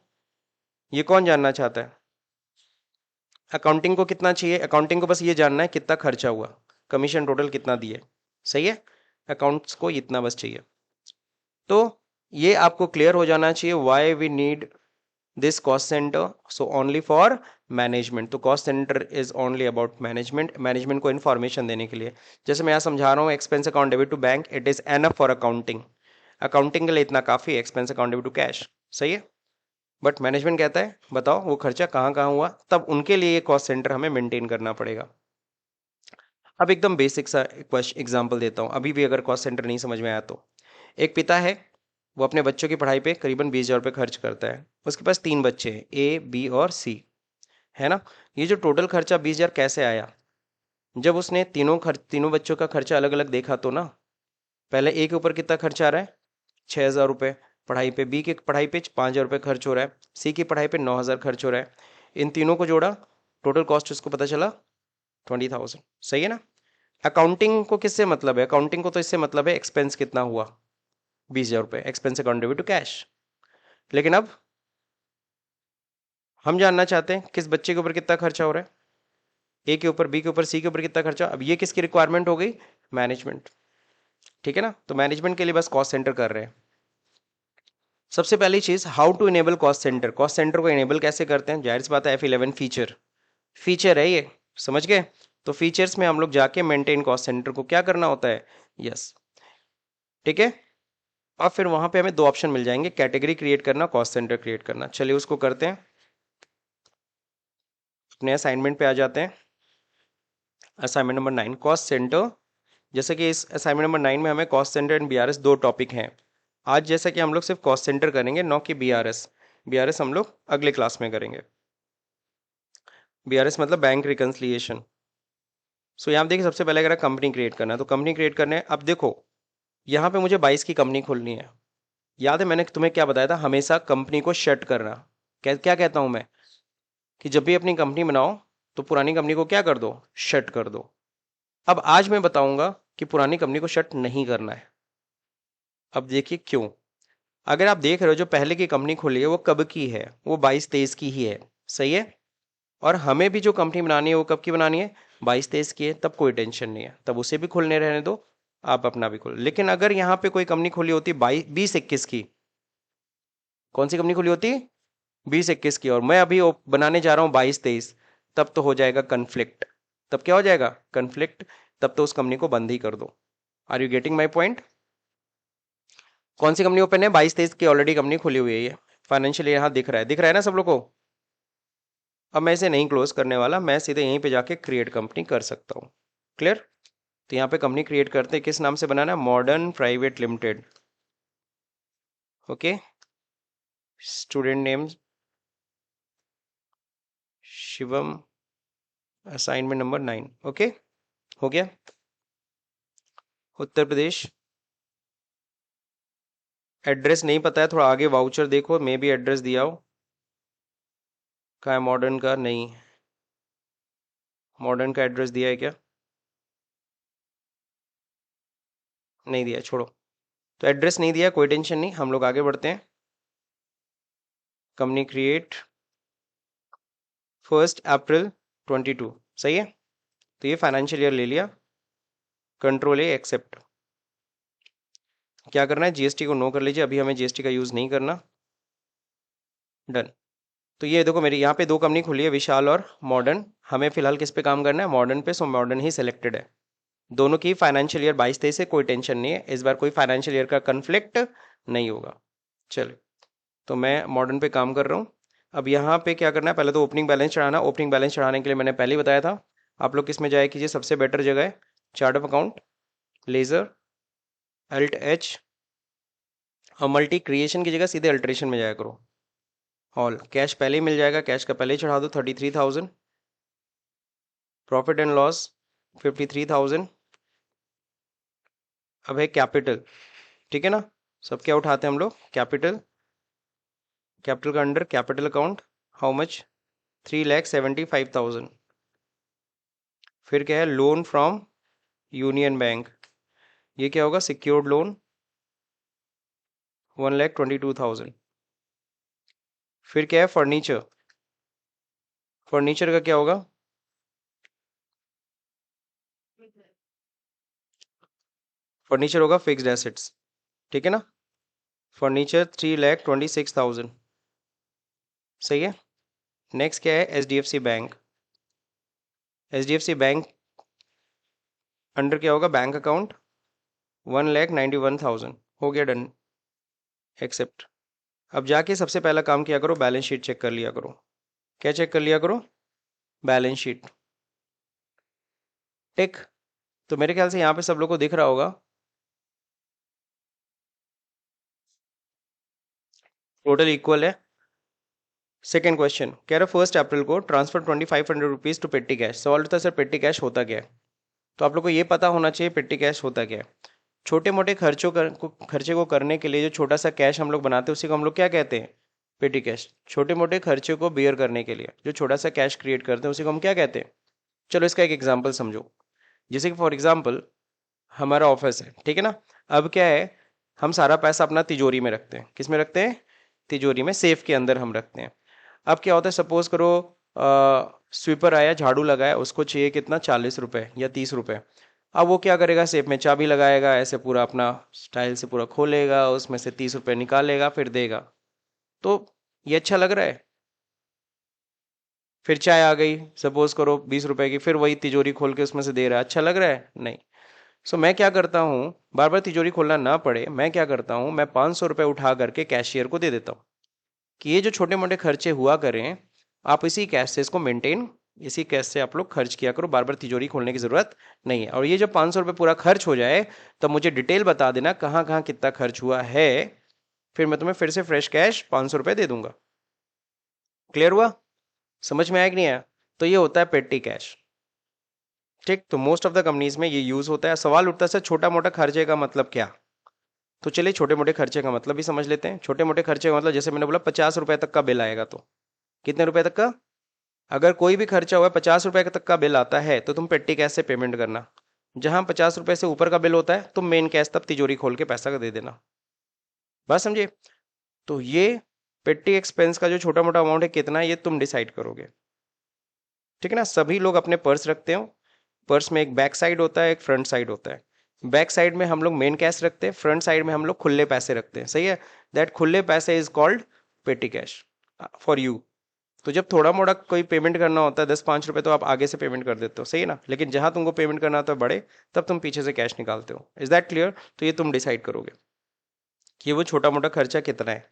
S1: ये कौन जानना चाहता है, अकाउंटिंग को कितना चाहिए, अकाउंटिंग को बस ये जानना है कितना खर्चा हुआ, कमीशन टोटल कितना दिए, सही है, अकाउंट्स को इतना बस चाहिए। तो ये आपको क्लियर हो जाना चाहिए, why we need this cost center, so only for management. तो cost centre is only about management, management को इन्फॉर्मेशन देने के लिए। जैसे मैं यहाँ समझा रहा हूँ, expense account debit to bank it is enough for accounting, accounting के लिए इतना काफी है, expense account debit to cash, सही है। बट मैनेजमेंट कहता है बताओ वो खर्चा कहाँ कहाँ हुआ, तब उनके लिए ये कॉस्ट सेंटर हमें मेंटेन करना पड़ेगा। अब एकदम बेसिक सा एग्जाम्पल देता हूँ, अभी भी अगर कॉस्ट सेंटर नहीं समझ में आया तो। एक पिता है, वो अपने बच्चों की पढ़ाई पे करीबन 20,000 रुपये खर्च करता है, उसके पास 3 बच्चे हैं, ए बी और सी, है ना। ये जो टोटल खर्चा 20,000 कैसे आया, जब उसने तीनों बच्चों का खर्चा अलग अलग देखा तो ना, पहले ए के ऊपर कितना खर्चा आ रहा है, 6,000 रुपये पढ़ाई पे, बी की पढ़ाई पे 5,000 रुपये खर्च हो रहा है, सी की पढ़ाई पे 9,000 खर्च हो रहा है। इन तीनों को जोड़ा, टोटल कॉस्ट उसको पता चला 20,000, सही है ना। अकाउंटिंग को किससे मतलब है, अकाउंटिंग को तो इससे मतलब है एक्सपेंस कितना हुआ, 20,000 रुपये, expense account debit to cash. लेकिन अब हम जानना चाहते हैं किस बच्चे के ऊपर कितना खर्चा हो रहा है, ए के ऊपर, बी के ऊपर, सी के ऊपर कितना खर्चा। अब ये किसकी रिक्वायरमेंट हो गई, मैनेजमेंट, ठीक है ना। तो मैनेजमेंट के लिए बस कॉस्ट सेंटर कर रहे हैं। सबसे पहली चीज, how to enable cost centre, cost centre को इनेबल कैसे करते हैं, जाहिर सी बात है F11 फीचर, फीचर है ये, समझ गए। तो फीचर्स में हम लोग जाके मेंटेन कॉस्ट सेंटर को क्या करना होता है, यस, ठीक है। और फिर वहां पे हमें 2 ऑप्शन मिल जाएंगे, कैटेगरी क्रिएट करना, कॉस्ट सेंटर क्रिएट करना। चलिए उसको करते हैं, अपने असाइनमेंट पे आ जाते हैं। Assignment number 9 cost centre. जैसे कि इस असाइनमेंट नंबर 9 में हमें cost centre and BRS 2 topic हैं। आज जैसा कि हम लोग सिर्फ कॉस्ट सेंटर करेंगे, नो कि बीआरएस। बीआरएस हम लोग अगले क्लास में करेंगे। बीआरएस मतलब बैंक रिकंसिलिएशन। सो यहाँ देखिए, सबसे पहले अगर कंपनी क्रिएट करना है तो कंपनी क्रिएट करने है। अब देखो यहाँ पे मुझे 22 की कंपनी खोलनी है। याद है मैंने तुम्हें क्या बताया था, हमेशा कंपनी को शट करना, क्या क्या कहता हूँ मैं, कि जब भी अपनी कंपनी बनाओ तो पुरानी कंपनी को क्या कर दो, शट कर दो। अब आज मैं बताऊंगा कि पुरानी कंपनी को शट नहीं करना है। अब देखिए क्यों। अगर आप देख रहे हो जो पहले की कंपनी खुली है वो कब की है, वो 22-23 की ही है, सही है। और हमें भी जो कंपनी बनानी है वो कब की बनानी है, 22-23 की है, तब कोई टेंशन नहीं है, तब उसे भी खुलने रहने दो, आप अपना भी खोलो। लेकिन अगर यहाँ पे कोई कंपनी खुली होती 20-21 की, कौन सी कंपनी खुली होती, 20-21 की, और मैं अभी बनाने जा रहा हूँ 22-23, तब तो हो जाएगा कन्फ्लिक्ट। तब क्या हो जाएगा, कन्फ्लिक्ट। तब तो उस कंपनी को बंद ही कर दो। Are you getting my point. कौन सी कंपनी ओपन है, 22-23 की ऑलरेडी कंपनी खुली हुई है, ये फाइनेंशियल ईयर यहाँ दिख रहा है ना सब लोग को। अब मैं इसे नहीं क्लोज करने वाला, मैं सीधे यहीं पे जाके क्रिएट कंपनी कर सकता हूँ। क्लियर। तो यहाँ पे कंपनी क्रिएट करते हैं, किस नाम से बनाना है, modern private limited. Okay, student name Shivam, assignment number 9। Okay, हो गया। उत्तर प्रदेश, एड्रेस नहीं पता है, थोड़ा आगे वाउचर देखो, मे भी एड्रेस दिया हो। कहाँ है मॉडर्न का, नहीं, मॉडर्न का एड्रेस दिया है क्या, नहीं दिया, छोड़ो। तो एड्रेस नहीं दिया, कोई टेंशन नहीं, हम लोग आगे बढ़ते हैं। कंपनी क्रिएट 1 अप्रैल 22, सही है। तो ये फाइनेंशियल ईयर ले लिया, कंट्रोल ए एक्सेप्ट। क्या करना है, जीएसटी को नो कर लीजिए, अभी हमें जीएसटी का यूज नहीं करना, डन। तो ये देखो मेरी यहाँ पे दो कंपनी खुली है, विशाल और मॉडर्न। हमें फिलहाल किस पे काम करना है, मॉडर्न पे, सो मॉडर्न ही सिलेक्टेड है। दोनों की फाइनेंशियल ईयर 22-23 से कोई टेंशन नहीं है, इस बार कोई फाइनेंशियल ईयर का कन्फ्लिक्ट नहीं होगा। चलो, तो मैं मॉडर्न पे काम कर रहा हूँ। अब यहाँ पे क्या करना है, पहले तो ओपनिंग बैलेंस चढ़ाना। ओपनिंग बैलेंस चढ़ाने के लिए मैंने पहले ही बताया था, आप लोग किस में जाया कीजिए, सबसे बेटर जगह है chart of account, ledger, alt H, और मल्टी क्रिएशन की जगह सीधे अल्ट्रेशन में जाया करो। ऑल कैश पहले ही मिल जाएगा, कैश का पहले ही चढ़ा दो 33,000। Profit and loss 53,000। अब है कैपिटल, ठीक है ना। सब क्या उठाते हैं हम लोग, कैपिटल। कैपिटल का under capital account, how much, 3,75,000। फिर क्या है, लोन फ्रॉम यूनियन बैंक, ये क्या होगा, सिक्योर्ड लोन 1,22,000। फिर क्या है, फर्नीचर, फर्नीचर का क्या होगा, फर्नीचर होगा फिक्स्ड एसेट्स, ठीक है ना। फर्नीचर 3,26,000, सही है। नेक्स्ट क्या है, HDFC bank. HDFC bank under क्या होगा, बैंक अकाउंट 1,91,000, हो गया, डन, एक्सेप्ट। अब जाके सबसे पहला काम किया करो, बैलेंस शीट चेक कर लिया करो। क्या चेक कर लिया करो, बैलेंस शीट, टिक। तो मेरे ख्याल से यहाँ पे सब लोग को दिख रहा होगा, टोटल इक्वल है। सेकेंड क्वेश्चन कह रहा 1 अप्रैल को transfer 2,500 rupees to petty cash. सवाल होता है सर पेटी कैश होता क्या है, तो आप लोग को ये पता होना चाहिए पेटी कैश होता क्या है। छोटे मोटे खर्चे को करने के लिए जो छोटा सा कैश हम लोग बनाते हैं उसी को हम लोग क्या कहते हैं, पेटी कैश। छोटे मोटे खर्चे को बियर करने के लिए जो छोटा सा कैश क्रिएट करते हैं उसी को हम क्या कहते हैं। चलो इसका एक एग्जाम्पल समझो, जैसे कि फॉर एग्जाम्पल हमारा ऑफिस है, ठीक है ना। अब क्या है, हम सारा पैसा अपना तिजोरी में रखते हैं, किस में रखते हैं, तिजोरी में, सेफ के अंदर हम रखते हैं। अब क्या होता है, सपोज करो स्वीपर आया, झाड़ू लगाया, उसको चाहिए कितना, 40 रुपए या 30 रुपए। अब वो क्या करेगा, सेफ में चाबी लगाएगा, ऐसे पूरा अपना स्टाइल से पूरा खोलेगा, उसमें से 30 रुपए निकालेगा, फिर देगा। तो ये अच्छा लग रहा है। फिर चाय आ गई, सपोज करो 20 रुपए की, फिर वही तिजोरी खोल के उसमें से दे रहा है, अच्छा लग रहा है, नहीं। सो मैं क्या करता हूँ, बार बार तिजोरी खोलना ना पड़े, मैं क्या करता हूँ, मैं 500 रुपये उठा करके कैशियर को दे देता हूँ कि ये जो छोटे मोटे खर्चे हुआ करें, आप इसी कैश से इसको मेंटेन, इसी कैश से आप लोग खर्च किया करो, बार बार तिजोरी खोलने की जरूरत नहीं है। और ये जब 500 रुपये पूरा खर्च हो जाए तो मुझे डिटेल बता देना कहाँ कहाँ कितना खर्च हुआ है, फिर मैं तुम्हें फिर से फ्रेश कैश 500 रुपये दे दूंगा। क्लियर हुआ, समझ में आया कि नहीं आया। तो ये होता है पेटी कैश, ठीक। तो मोस्ट ऑफ द कंपनीज में ये यूज होता है। सवाल उठता है सर छोटा मोटा खर्चे का मतलब क्या, तो चलिए छोटे मोटे खर्चे का मतलब भी समझ लेते हैं। छोटे मोटे खर्चे का मतलब जैसे मैंने बोला 50 रुपए तक का बिल आएगा, तो कितने रुपए तक का, अगर कोई भी खर्चा हुआ 50 रुपए तक का बिल आता है तो तुम पेटी कैश से पेमेंट करना। जहां 50 रुपए से ऊपर का बिल होता है तुम मेन कैश तब तिजोरी खोल के पैसा दे देना। बात समझे? तो ये पेटी एक्सपेंस का जो छोटा मोटा अमाउंट है कितना है ये तुम डिसाइड करोगे। ठीक है ना? सभी लोग अपने पर्स रखते हो। पर्स में एक बैक साइड होता है, एक फ्रंट साइड होता है। बैक साइड में हम लोग मेन कैश रखते हैं, फ्रंट साइड में हम लोग खुले पैसे रखते हैं। सही है? दैट खुले पैसे इज कॉल्ड पेटी कैश फॉर यू। तो जब थोड़ा मोड़ा कोई पेमेंट करना होता है 10-5 रुपए तो आप आगे से पेमेंट कर देते हो, सही है ना? लेकिन जहां तुमको पेमेंट करना होता है बड़े, तब तुम पीछे से कैश निकालते हो। Is that clear? तो ये तुम डिसाइड करोगे कि वो छोटा मोटा खर्चा कितना है।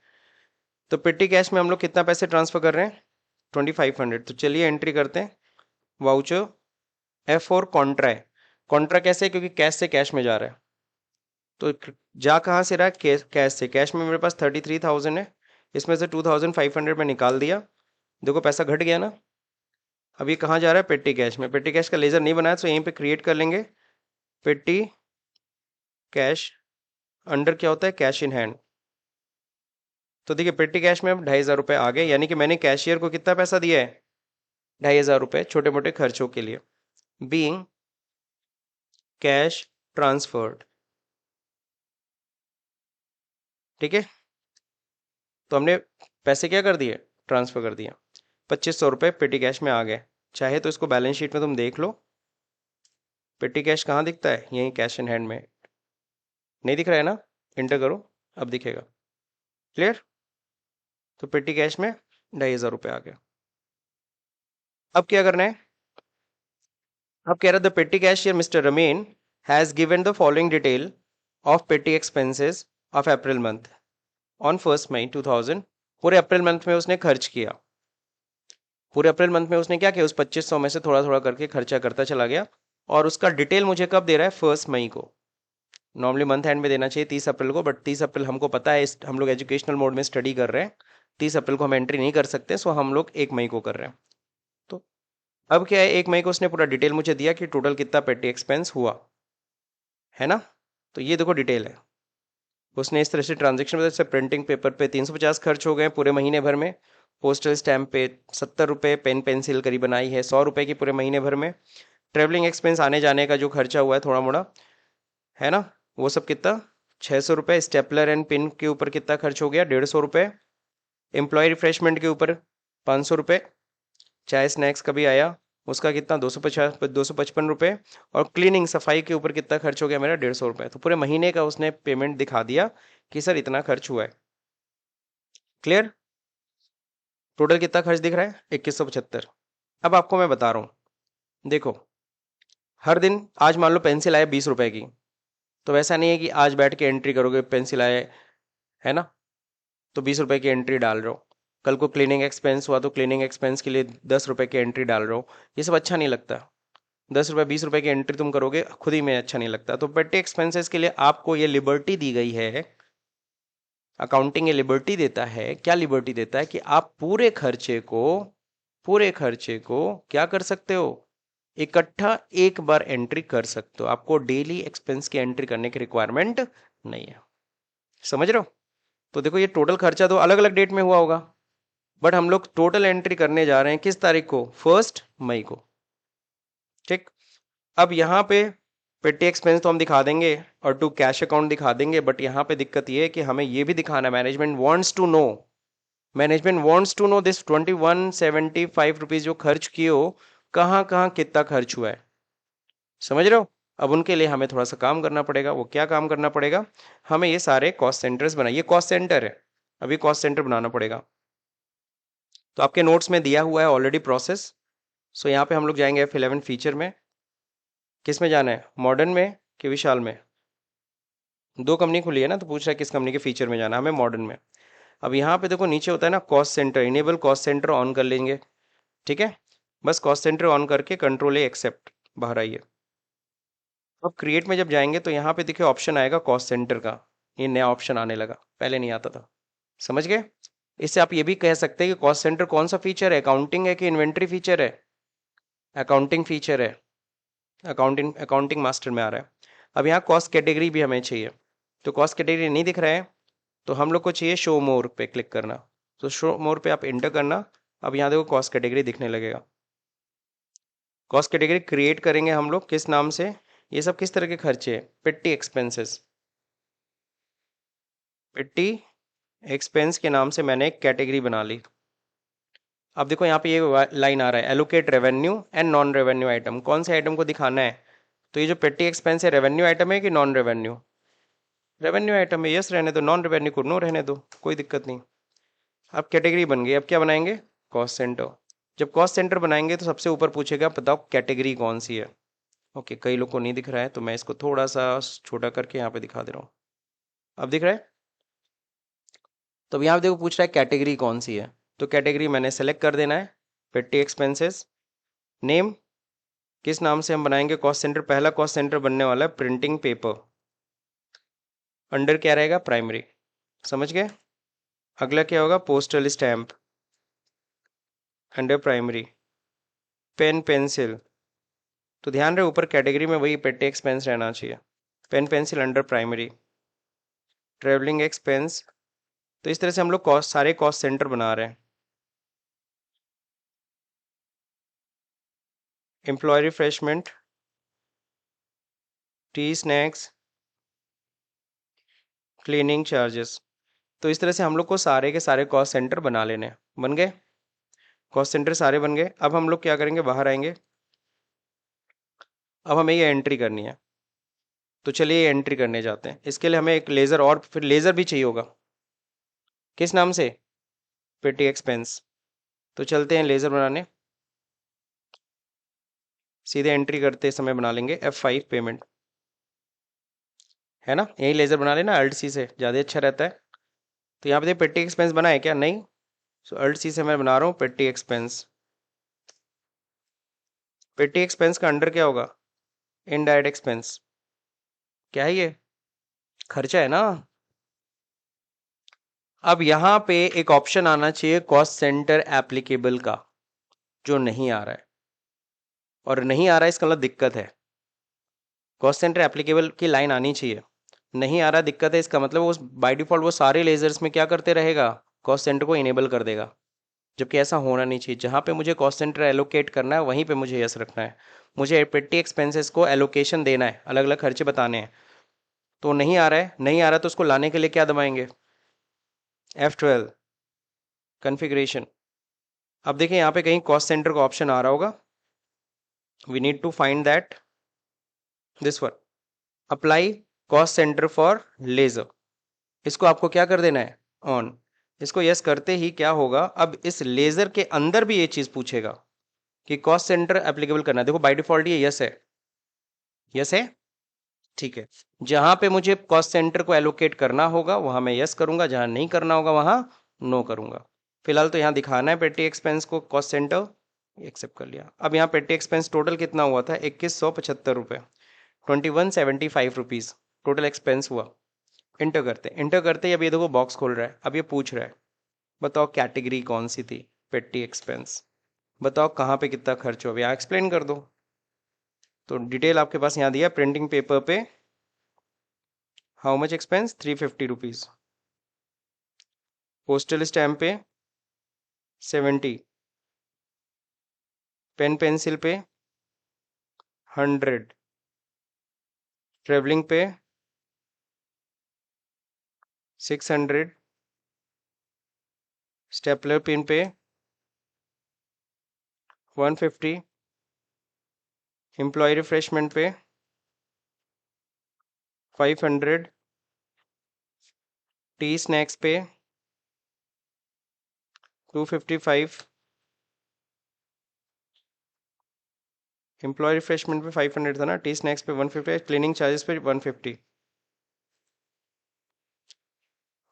S1: तो पेटी कैश में हम लोग कितना पैसे ट्रांसफर कर रहे हैं? 2500। तो चलिए एंट्री करते हैं। वाउचर F4 कॉन्ट्रा है। कॉन्ट्रा कैसे है? क्योंकि कैश से कैश में जा रहा है। तो जा कहाँ से रहा है? कैश से। कैश में मेरे पास 33,000 है, इसमें से 2,500 में निकाल दिया। देखो पैसा घट गया ना। अब ये कहाँ जा रहा है? पेटी कैश में। पेटी कैश का लेजर नहीं बनाया तो यहीं पे क्रिएट कर लेंगे। पेटी कैश अंडर क्या होता है? Cash in hand. तो देखिए पेटी कैश में अब 2,500 आ गए, यानी कि मैंने कैशियर को कितना पैसा दिया है? 2,500 छोटे मोटे खर्चों के लिए। Being cash transferred. ठीक है? तो हमने पैसे क्या कर दिए? ट्रांसफर कर दिया। 2,500 पेटी कैश में आ गए। चाहे तो इसको बैलेंस शीट में तुम देख लो। पेटी कैश कहाँ दिखता है? यहीं कैश इन हैंड में। नहीं दिख रहा है ना? इंटर करो, अब दिखेगा। क्लियर? तो पेटी कैश में 2,500 आ गया। अब क्या करना है? अब कह रहा द पेटी cashier mister ramen has given the following detail of पेटी expenses of April month on 1 मई 2000। पूरे अप्रैल मंथ में उसने खर्च किया। पूरे अप्रैल मंथ में उसने क्या किया? उस 2,500 में से थोड़ा थोड़ा करके खर्चा करता चला गया। और उसका डिटेल मुझे कब दे रहा है? 1 मई को। नॉर्मली मंथ एंड में देना चाहिए 30 अप्रैल को, बट 30 अप्रैल हमको पता है हम लोग एजुकेशनल मोड में स्टडी कर रहे हैं, 30 अप्रैल को हम एंट्री नहीं कर सकते, सो हम लोग 1 मई को कर रहे हैं। तो अब क्या है? 1 मई को उसने पूरा डिटेल मुझे दिया कि टोटल कितना पेटी एक्सपेंस हुआ है ना। तो ये देखो डिटेल है। उसने इस तरह से ट्रांजेक्शन बताया, जैसे प्रिंटिंग पेपर पे 350 खर्च हो गए पूरे महीने भर में, पोस्टल स्टैम्प पे 70 रुपये, पेन पेंसिल करीबन आई है 100 रुपये की पूरे महीने भर में। ट्रेवलिंग एक्सपेंस आने जाने का जो खर्चा हुआ है थोड़ा मोड़ा, है ना, वो सब कितना? 600 रुपये। स्टेपलर एंड पिन के ऊपर कितना खर्च हो गया? 150 रुपये। एम्प्लॉय रिफ्रेशमेंट के ऊपर 500 रुपये। चाय स्नैक्स कभी आया उसका कितना? 255 रुपये। और क्लीनिंग सफाई के ऊपर कितना खर्च हो गया मेरा? 150 रुपये। तो पूरे महीने का उसने पेमेंट दिखा दिया कि सर इतना खर्च हुआ है। क्लियर? टोटल कितना खर्च दिख रहा है? 2175। अब आपको मैं बता रहा हूँ, देखो हर दिन आज मान लो पेंसिल आए 20 रुपए की, तो वैसा नहीं है कि आज बैठ के एंट्री करोगे पेंसिल आए, है ना, तो 20 रुपए की एंट्री डाल रहे हो। कल को क्लीनिंग एक्सपेंस हुआ तो क्लीनिंग एक्सपेंस के लिए 10 रुपए की एंट्री डाल रहे हो। ये सब अच्छा नहीं लगता। 10 रुपए 20 रुपए की एंट्री तुम करोगे खुद ही में अच्छा नहीं लगता। तो पेटी एक्सपेंसेस के लिए आपको ये लिबर्टी दी गई है, अकाउंटिंग ये लिबर्टी देता है। क्या लिबर्टी देता है? कि आप पूरे खर्चे को क्या कर सकते हो? इकट्ठा एक बार एंट्री कर सकते हो। आपको डेली एक्सपेंस की एंट्री करने की रिक्वायरमेंट नहीं है। समझ रहे हो? तो देखो ये टोटल खर्चा तो अलग अलग डेट में हुआ होगा, बट हम लोग टोटल एंट्री करने जा रहे हैं किस तारीख को? 1 मई को। ठीक। अब यहाँ पे पेटी एक्सपेंस तो हम दिखा देंगे और टू कैश अकाउंट दिखा देंगे, बट यहाँ पे दिक्कत ये है कि हमें ये भी दिखाना, management wants to know this 2175 rupees जो खर्च किए हो, कहाँ कहाँ कितना खर्च हुआ है। समझ रहे हो? अब उनके लिए हमें थोड़ा सा काम करना पड़ेगा। वो क्या काम करना पड़ेगा? हमें ये सारे कॉस्ट सेंटर्स बनाइए। ये कॉस्ट सेंटर है, अभी कॉस्ट सेंटर बनाना पड़ेगा। तो आपके नोट्स में दिया हुआ है ऑलरेडी प्रोसेस। सो यहाँ पे हम लोग जाएंगे F11 फीचर में। किस में जाना है? मॉडर्न में कि विशाल में? दो कंपनी खुली है ना, तो पूछ रहा है किस कंपनी के फीचर में जाना है। हमें मॉडर्न में। अब यहाँ पे देखो नीचे होता है ना cost centre, enable cost centre on कर लेंगे। ठीक है, बस कॉस्ट सेंटर ऑन करके कंट्रोल ए एक्सेप्ट, बाहर आइए। अब क्रिएट में जब जाएंगे तो यहाँ पे देखिए ऑप्शन आएगा कॉस्ट सेंटर का। ये नया ऑप्शन आने लगा, पहले नहीं आता था। समझ गए? इससे आप ये भी कह सकते हैं कि कॉस्ट सेंटर कौन सा फीचर है? अकाउंटिंग है कि इन्वेंट्री फीचर है? अकाउंटिंग फीचर है। अकाउंटिंग मास्टर में आ रहा है। अब यहाँ कॉस्ट कैटेगरी भी हमें चाहिए, तो कॉस्ट कैटेगरी नहीं दिख रहा है, तो हम लोग को चाहिए शो मोर पे क्लिक करना। तो शो मोर पे आप इंटर करना। अब यहाँ देखो कॉस्ट कैटेगरी दिखने लगेगा। कॉस्ट कैटेगरी क्रिएट करेंगे हम लोग किस नाम से? ये सब किस तरह के खर्चे हैं? पेटी एक्सपेंसेस। पेटी एक्सपेंस के नाम से मैंने एक कैटेगरी बना ली। अब देखो यहाँ पे ये लाइन आ रहा है, allocate revenue and non revenue item. कौन से आइटम को दिखाना है? तो ये जो पेटी एक्सपेंस है, रेवेन्यू आइटम है कि नॉन रेवेन्यू? रेवेन्यू आइटम है, यस रहने दो, नॉन रेवेन्यू को नो रहने दो, कोई दिक्कत नहीं। अब कैटेगरी बन गई, अब क्या बनाएंगे? Cost centre. जब कॉस्ट सेंटर बनाएंगे तो सबसे ऊपर पूछेगा बताओ कैटेगरी कौन सी है। ओके, कई लोग को नहीं दिख रहा है तो मैं इसको थोड़ा सा छोटा करके यहाँ पे दिखा दे रहा हूँ। अब दिख रहा है? तो अब यहाँ पे देखो पूछ रहा है कैटेगरी कौन सी है, तो कैटेगरी मैंने सेलेक्ट कर देना है, पेटी एक्सपेंसेस। नेम किस नाम से हम बनाएंगे कॉस्ट सेंटर? पहला कॉस्ट सेंटर बनने वाला है प्रिंटिंग पेपर। अंडर क्या रहेगा? प्राइमरी। समझ गए? अगला क्या होगा? Postal stamp, under primary. Pen pencil, तो ध्यान रहे ऊपर कैटेगरी में वही पेटी एक्सपेंस रहना चाहिए। Pen pencil under primary. Travelling expense, तो इस तरह से हम लोग कॉस्ट सारे कॉस्ट सेंटर बना रहे हैं। Employee refreshment, tea snacks, cleaning charges. तो इस तरह से हम लोग को सारे के सारे कॉस्ट सेंटर बना लेने हैं। बन गए? कॉस्ट सेंटर सारे बन गए। अब हम लोग क्या करेंगे? बाहर आएंगे। अब हमें ये एंट्री करनी है, तो चलिए ये एंट्री करने जाते हैं। इसके लिए हमें एक लेज़र और फिर लेज़र भी चाहिए होगा। किस नाम से? पेटी एक्सपेंस। तो चलते हैं लेज़र बनाने, सीधे एंट्री करते समय बना लेंगे F5 पेमेंट, है ना? यही लेज़र बना लेना, अल्ट सी से ज़्यादा अच्छा रहता है। तो यहाँ पे पेटी एक्सपेंस बना है क्या? नहीं। सो अल्ट सी से मैं बना रहा हूँ पेटी एक्सपेंस। पेटी एक्सपेंस का अंडर क्या होगा? Indirect expense. क्या है ये? खर्चा है ना। अब यहाँ पे एक ऑप्शन आना चाहिए कॉस्ट सेंटर एप्लीकेबल का, जो नहीं आ रहा है। और नहीं आ रहा है इसका मतलब दिक्कत है। कॉस्ट सेंटर एप्लीकेबल की लाइन आनी चाहिए, नहीं आ रहा, दिक्कत है। इसका मतलब वो बाय डिफॉल्ट वो सारे लेजर्स में क्या करते रहेगा? कॉस्ट सेंटर को इनेबल कर देगा, जबकि ऐसा होना नहीं चाहिए। जहाँ पे मुझे कॉस्ट सेंटर एलोकेट करना है वहीं पे मुझे यस रखना है। मुझे पेटी एक्सपेंसेस को एलोकेशन देना है, अलग अलग खर्चे बताने हैं। तो नहीं आ रहा है, नहीं आ रहा तो उसको लाने के लिए क्या दबाएंगे? F12 configuration. अब देखिए यहाँ पे कहीं कॉस्ट सेंटर का ऑप्शन आ रहा होगा, we need to find that, this one, apply cost centre for ledger. इसको आपको क्या कर देना है? ऑन। इसको यस करते ही क्या होगा? अब इस लेजर के अंदर भी ये चीज पूछेगा कि कॉस्ट सेंटर एप्लीकेबल करना है। देखो बाय डिफॉल्ट ये यस है, यस है, ठीक है। जहां पे मुझे कॉस्ट सेंटर को एलोकेट करना होगा वहां मैं यस करूंगा, जहां नहीं करना होगा वहां नो करूंगा। फिलहाल तो यहाँ दिखाना है पेटी एक्सपेंस को कॉस्ट सेंटर, एक्सेप्ट कर लिया। अब यहाँ पेटी एक्सपेंस टोटल कितना हुआ था? 2175 रुपये, 2175 रुपीज टोटल एक्सपेंस हुआ। इंटर करते इंटर करते अब ये देखो बॉक्स खोल रहा है। अब ये पूछ रहा है बताओ कैटेगरी कौन सी थी? पेटी एक्सपेंस। बताओ कहाँ पे कितना खर्च हो गया, एक्सप्लेन कर दो। तो डिटेल आपके पास यहाँ दिया, प्रिंटिंग पेपर पे how much expense? 350 rupees. Postal stamp पे 70, पेन पेंसिल पे 100, ट्रेवलिंग पे 600, स्टेपलर पिन पे 150, एम्प्लॉय रिफ्रेशमेंट पे 500, टी स्नैक्स पे 255, एम्प्लॉय रिफ्रेशमेंट पे 500 था ना, टी स्नैक्स पे 150, क्लीनिंग चार्जेस पे 150।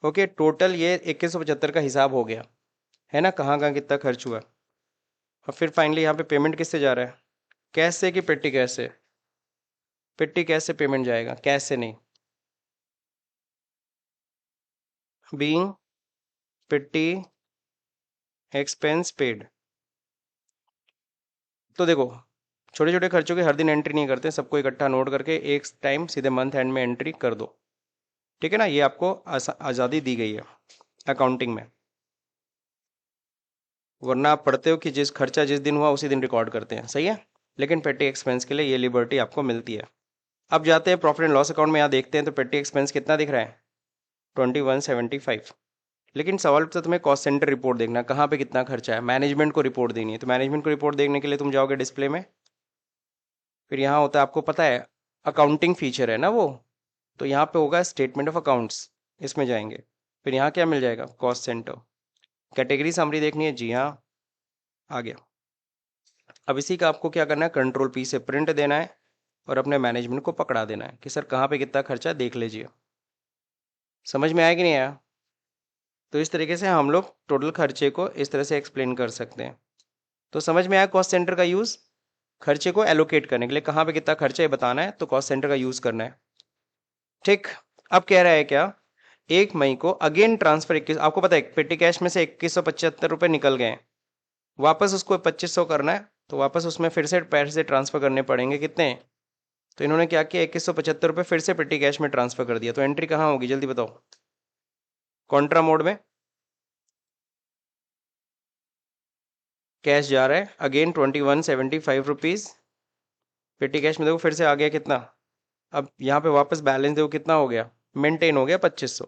S1: ओके, टोटल ये 2175 का हिसाब हो गया, है ना? कहाँ कहाँ कितना खर्च हुआ। और फिर फाइनली यहाँ पे पेमेंट किससे जा रहा है? कैश से कि पेटी कैश से? पेटी कैश से पेमेंट जाएगा, कैश से नहीं। बीइंग पेटी एक्सपेंस पेड। तो देखो छोटे छोटे खर्चों की हर दिन एंट्री नहीं करते, सबको इकट्ठा नोट करके एक टाइम सीधे मंथ एंड में एंट्री कर दो, ठीक है ना? ये आपको आज़ादी दी गई है अकाउंटिंग में, वरना आप पढ़ते हो कि जिस खर्चा जिस दिन हुआ उसी दिन रिकॉर्ड करते हैं, सही है? लेकिन पेटी एक्सपेंस के लिए ये लिबर्टी आपको मिलती है। अब जाते हैं प्रॉफिट एंड लॉस अकाउंट में, यहाँ देखते हैं तो पेटी एक्सपेंस कितना दिख रहा है 2175। लेकिन सवाल तो तुम्हें कॉस्ट सेंटर रिपोर्ट देखना, कहाँ पे कितना खर्चा है, मैनेजमेंट को रिपोर्ट देनी है। तो मैनेजमेंट को रिपोर्ट देखने के लिए तुम जाओगे डिस्प्ले में, फिर यहाँ होता है आपको पता है अकाउंटिंग फीचर है ना वो, तो यहाँ पे होगा स्टेटमेंट ऑफ अकाउंट्स, इसमें जाएंगे। फिर यहाँ क्या मिल जाएगा कॉस्ट सेंटर। कैटेगरी समरी देखनी है, जी हाँ आ गया। अब इसी का आपको क्या करना है, कंट्रोल पी से प्रिंट देना है और अपने मैनेजमेंट को पकड़ा देना है कि सर कहाँ पे कितना खर्चा देख लीजिए। समझ में आया कि नहीं आया? तो इस तरीके से हम लोग टोटल खर्चे को इस तरह से एक्सप्लेन कर सकते हैं। तो समझ में आया कॉस्ट सेंटर का यूज़, खर्चे को एलोकेट करने के लिए, कहाँ पे कितना खर्चा है बताना है तो कॉस्ट सेंटर का यूज़ करना है। ठीक। अब कह रहा है क्या, 1 मई को अगेन ट्रांसफर 21, आपको पता है पेटी कैश में से 2175 रुपये निकल गए हैं, वापस उसको 2500 करना है, तो वापस उसमें फिर से पैसे ट्रांसफर करने पड़ेंगे। कितने? तो इन्होंने क्या किया, 2175 रुपये फिर से पेटी कैश में ट्रांसफर कर दिया। तो एंट्री कहाँ होगी जल्दी बताओ, कॉन्ट्रा मोड में। कैश जा रहा है अगेन 2175 रुपीज़, पेटी कैश में देखो फिर से आ गया कितना। अब यहाँ पे वापस बैलेंस देखो कितना हो गया, मेंटेन हो गया 2500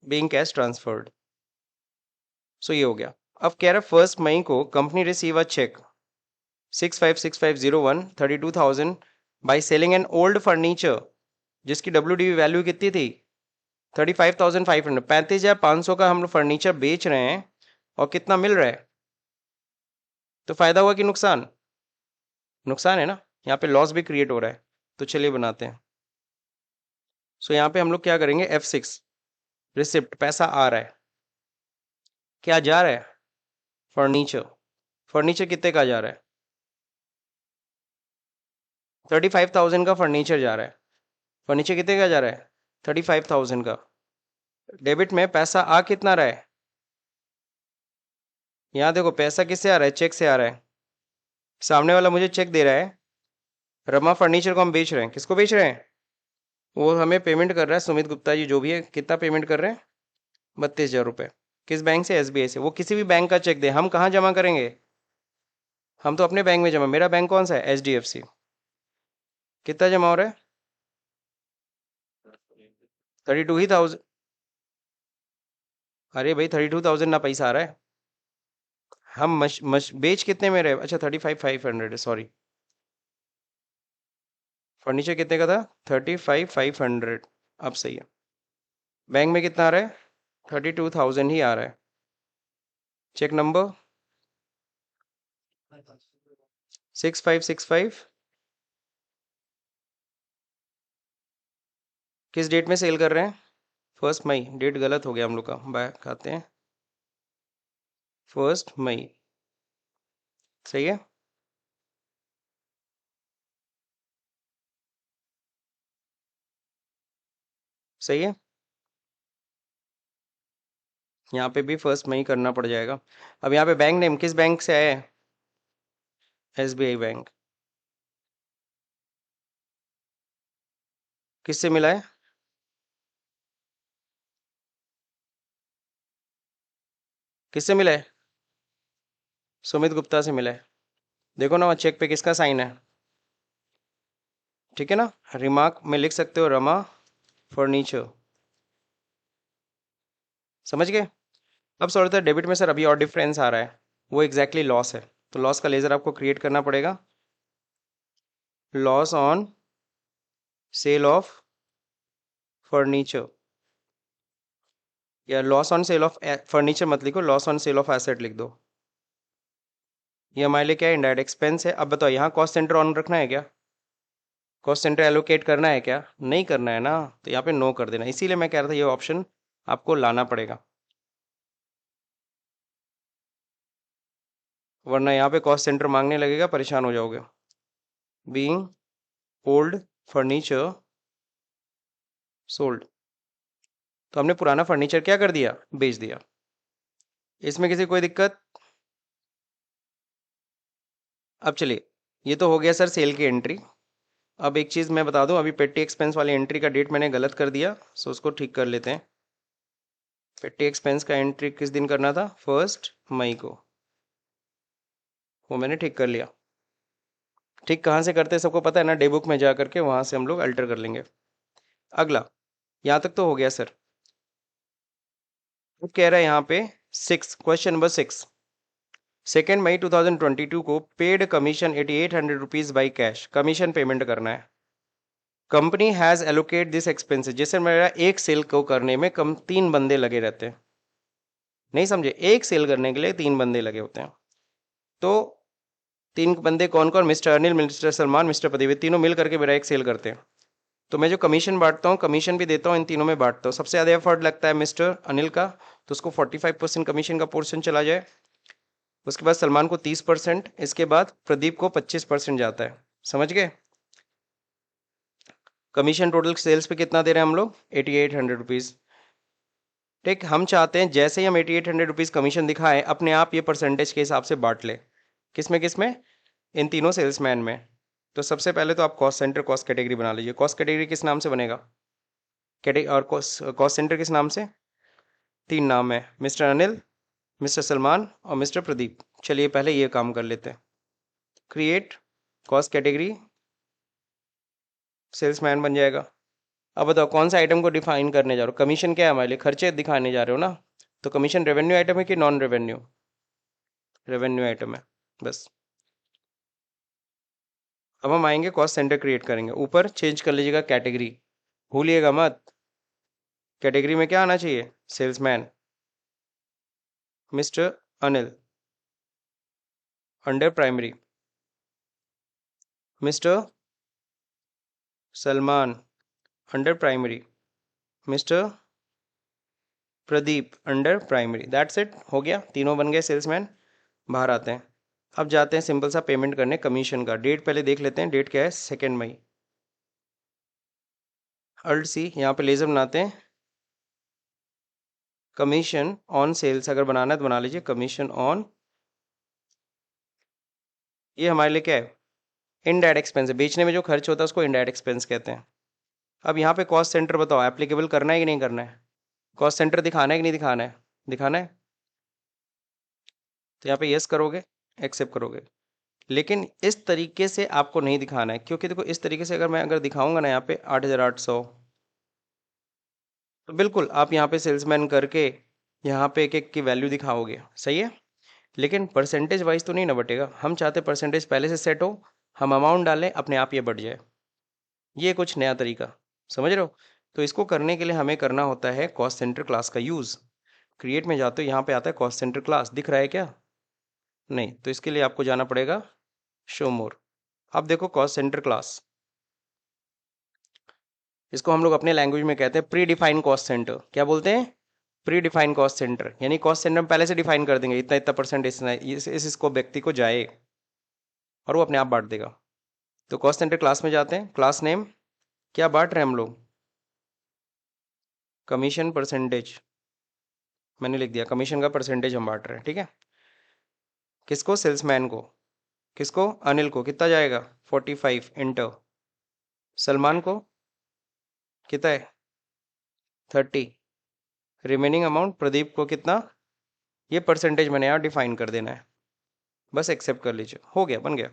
S1: बीइंग कैश ट्रांसफर्ड। सो ये हो गया। अब कह रहा है 1 मई को company receive a cheque 656501 32,000 by selling an old furniture, जिसकी WDV वैल्यू कितनी थी 35,500, 35,500 का हम लोग फर्नीचर बेच रहे हैं और कितना मिल रहा है, तो फायदा हुआ कि नुकसान? नुकसान है ना, यहाँ पे लॉस भी क्रिएट हो रहा है। तो चलिए बनाते हैं। सो यहाँ पे हम लोग क्या करेंगे, F6 रिसिप्ट, पैसा आ रहा है, क्या जा रहा है फर्नीचर, फर्नीचर कितने का जा रहा है 35,000 का फर्नीचर जा रहा है, फर्नीचर कितने का जा रहा है 35,000 का। डेबिट में पैसा आ कितना रहा है, यहाँ देखो पैसा किससे आ रहा है, चेक से आ रहा है। सामने वाला मुझे चेक दे रहा है, रमा फर्नीचर को हम बेच रहे हैं, किसको बेच रहे हैं, वो हमें पेमेंट कर रहा है सुमित गुप्ता जी जो भी है, कितना पेमेंट कर रहे हैं 32,000 रुपये। किस बैंक से, SBI से। वो किसी भी बैंक का चेक दे, हम कहाँ जमा करेंगे, हम तो अपने बैंक में जमा, मेरा बैंक कौन सा है HDFC। कितना जमा हो रहा है 32,000। अरे भाई 32,000 ना पैसा आ रहा है, हम बेच कितने में रहे, अच्छा 35,500 है, सॉरी। फर्नीचर कितने का था 35,500, अब सही है। बैंक में कितना आ रहा है 32,000 ही आ रहा है। चेक नंबर 6565, किस डेट में सेल कर रहे हैं 1 मई, डेट गलत हो गया हम लोग का, बैक आते हैं 1 मई, सही है। सही है, यहाँ पे भी 1 मई करना पड़ जाएगा। अब यहाँ पे बैंक नेम किस बैंक से आया है, SBI बैंक। किससे मिला है, किससे मिला है, सुमित गुप्ता से मिला है। देखो ना वहाँ चेक पे किसका साइन है, ठीक है ना। रिमार्क में लिख सकते हो रमा फर्नीचर, समझ गए। अब सॉरी था डेबिट में सर अभी और डिफरेंस आ रहा है, वो एग्जैक्टली लॉस है, तो लॉस का लेजर आपको क्रिएट करना पड़ेगा। Loss on sale of furniture, या loss on sale of furniture मत लिखो, loss on sale of asset लिख दो। ये हमारे लिए क्या है, इनडायरेक्ट एक्सपेंस है। अब बताओ यहाँ कॉस्ट सेंटर ऑन रखना है क्या, कॉस्ट सेंटर एलोकेट करना है क्या, नहीं करना है ना, तो यहाँ पे नो कर देना। इसीलिए मैं कह रहा था ये ऑप्शन आपको लाना पड़ेगा, वरना यहाँ पे कॉस्ट सेंटर मांगने लगेगा, परेशान हो जाओगे। बीइंग ओल्ड फर्नीचर सोल्ड, तो हमने पुराना फर्नीचर क्या कर दिया, बेच दिया। इसमें किसी कोई दिक्कत? अब चलिए, ये तो हो गया सर सेल की एंट्री। अब एक चीज़ मैं बता दूं, अभी पेटी एक्सपेंस वाली एंट्री का डेट मैंने गलत कर दिया, सो उसको ठीक कर लेते हैं। पेटी एक्सपेंस का एंट्री किस दिन करना था 1 मई को, वो मैंने ठीक कर लिया। ठीक कहाँ से करते हैं सबको पता है ना, डे बुक में जा करके वहां से हम लोग अल्टर कर लेंगे। अगला, यहाँ तक तो हो गया सर। वो कह रहा है यहाँ पे 6, क्वेश्चन नंबर 6, 2 मई 2022 को paid commission 8800 rupees by cash, commission payment करना है। Company has allocate this expenses, जैसे मेरा एक सेल को करने में कम 3 बंदे लगे रहते हैं, नहीं समझे, एक सेल करने के लिए 3 बंदे लगे होते हैं। तो 3 बंदे कौन कौन, mister Anil, mister Salman, mister Pradeep, तीनों मिल करके मेरा एक सेल करते हैं। तो मैं जो कमीशन बांटता हूँ, कमीशन भी देता हूँ, इन तीनों में बांटता हूँ। सबसे ज़्यादा एफर्ट लगता है मिस्टर अनिल का, तो उसको 45% कमीशन का पोर्शन चला जाए। उसके बाद सलमान को 30%, इसके बाद प्रदीप को 25% जाता है। समझ गए? कमीशन टोटल सेल्स पे कितना दे रहे हैं हम लोग, 8800 रुपीज़। ठीक, हम चाहते हैं जैसे ही हम 8800 रुपीज़ कमीशन दिखाएं, अपने आप ये परसेंटेज के हिसाब से बांट ले। किसमें किसमें, इन तीनों सेल्समैन में। तो सबसे पहले तो आप कॉस्ट सेंटर कॉस्ट कैटेगरी बना लीजिए। कॉस्ट कैटेगरी किस नाम से बनेगा, और कॉस्ट सेंटर किस नाम से, 3 नाम है, मिस्टर अनिल, मिस्टर सलमान और मिस्टर प्रदीप। चलिए पहले ये काम कर लेते हैं। क्रिएट कॉस्ट कैटेगरी, सेल्समैन बन जाएगा। अब बताओ कौन सा आइटम को डिफाइन करने जा रहे हो, कमीशन क्या है हमारे लिए, खर्चे दिखाने जा रहे हो ना। तो कमीशन रेवेन्यू आइटम है कि नॉन रेवेन्यू, रेवेन्यू आइटम है बस। अब हम आएंगे कॉस्ट सेंटर क्रिएट करेंगे, ऊपर चेंज कर लीजिएगा कैटेगरी, भूलिएगा मत। कैटेगरी में क्या आना चाहिए, salesman, mister Anil, under primary, mister Salman under primary, mister Pradeep under primary. That's it, हो गया, तीनों बन गए सेल्समैन। बाहर आते हैं, अब जाते हैं सिंपल सा पेमेंट करने कमीशन का। डेट पहले देख लेते हैं, डेट क्या है, 2 मई। अल्ट सी, यहाँ पे लेजर बनाते हैं, कमीशन ऑन सेल्स अगर बनाना है तो बना लीजिए, कमीशन ऑन, ये हमारे लिए क्या है, इनडायरेक्ट एक्सपेंस है, बेचने में जो खर्च होता है उसको इनडायरेक्ट एक्सपेंस कहते हैं। अब यहाँ पे कॉस्ट सेंटर बताओ एप्लीकेबल करना है कि नहीं करना है, कॉस्ट सेंटर दिखाना है कि नहीं दिखाना है, दिखाना है। तो यहाँ पे यस करोगे, एक्सेप्ट करोगे। लेकिन इस तरीके से आपको नहीं दिखाना है, क्योंकि देखो इस तरीके से अगर दिखाऊंगा ना यहाँ पे 8800, तो बिल्कुल आप यहाँ पे सेल्समैन करके यहाँ पे एक एक की वैल्यू दिखाओगे, सही है। लेकिन परसेंटेज वाइज तो नहीं ना बटेगा, हम चाहते परसेंटेज पहले से सेट हो, हम अमाउंट डालें अपने आप ये बढ़ जाए। ये कुछ नया तरीका, समझ रहे हो। तो इसको करने के लिए हमें करना होता है कॉस्ट सेंटर क्लास का यूज़। क्रिएट में जाते हो, यहाँ पे आता है कॉस्ट सेंटर क्लास, दिख रहा है क्या, नहीं, तो इसके लिए आपको जाना पड़ेगा शो मोर। अब देखो कॉस्ट सेंटर क्लास, इसको हम लोग अपने लैंग्वेज में कहते हैं प्री डिफाइन कॉस्ट सेंटर। क्या बोलते हैं, प्री डिफाइन कॉस्ट सेंटर, यानी कॉस्ट सेंटर हम पहले से डिफाइन कर देंगे, इतना इतना परसेंट इसको व्यक्ति को जाए, और वो अपने आप बांट देगा। तो कॉस्ट सेंटर क्लास में जाते हैं, क्लास नेम क्या बांट रहे हैं हम लोग, कमीशन परसेंटेज, मैंने लिख दिया कमीशन का परसेंटेज हम बांट रहे हैं, ठीक है। किसको, सेल्समैन को, किसको, अनिल को, कितना जाएगा 45 इंटर, सलमान को कितना है 30, रिमेनिंग अमाउंट प्रदीप को कितना, ये परसेंटेज मैंने यहाँ डिफाइन कर देना है, बस एक्सेप्ट कर लीजिए, हो गया, बन गया,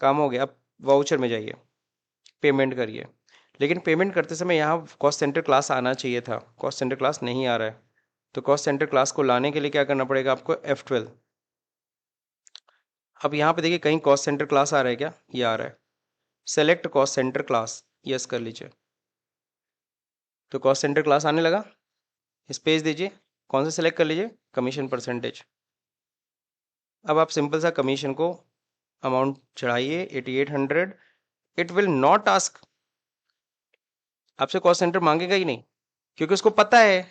S1: काम हो गया। अब वाउचर में जाइए, पेमेंट करिए। लेकिन पेमेंट करते समय यहाँ कॉस्ट सेंटर क्लास आना चाहिए था, कॉस्ट सेंटर क्लास नहीं आ रहा है। तो कॉस्ट सेंटर क्लास को लाने के लिए क्या करना पड़ेगा आपको, F12। अब यहाँ पे देखिए कहीं कॉस्ट सेंटर क्लास आ रहा है क्या, ये आ रहा है, select cost centre class, yes कर लीजिए। तो कॉस्ट सेंटर क्लास आने लगा, स्पेस दीजिए, कौन सा सेलेक्ट कर लीजिए, कमीशन परसेंटेज। अब आप सिंपल सा कमीशन को अमाउंट चढ़ाइए 8800। इट विल नॉट आस्क, आपसे कॉस्ट सेंटर मांगेगा ही नहीं, क्योंकि उसको पता है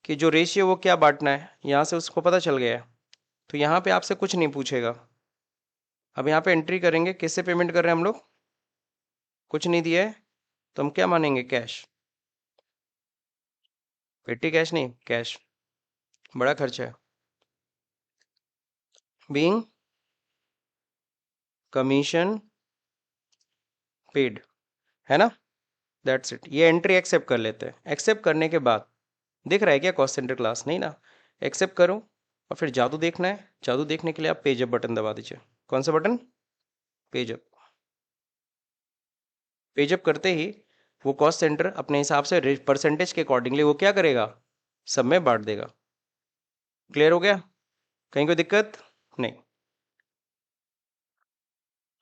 S1: कि जो रेशियो वो क्या बांटना है, यहाँ से उसको पता चल गया है। तो यहाँ पे आपसे कुछ नहीं पूछेगा। अब यहाँ पे एंट्री करेंगे, किससे पेमेंट कर रहे हैं हम लोग, कुछ नहीं दिया है, तो हम क्या मानेंगे, कैश, पेटी कैश नहीं, कैश, बड़ा खर्चा है, बीइंग कमीशन पेड, है ना। दैट्स इट, ये एंट्री एक्सेप्ट कर लेते हैं। एक्सेप्ट करने के बाद दिख रहा है क्या कॉस्ट सेंटर क्लास, नहीं ना, एक्सेप्ट करो, और फिर जादू देखना है, जादू देखने के लिए आप पेज अप बटन दबा दीजिए। कौन सा button? Page up. Page up करते ही वो कॉस्ट सेंटर अपने हिसाब से परसेंटेज के अकॉर्डिंगली वो क्या करेगा, सब में बांट देगा। क्लियर हो गया? कहीं कोई दिक्कत नहीं।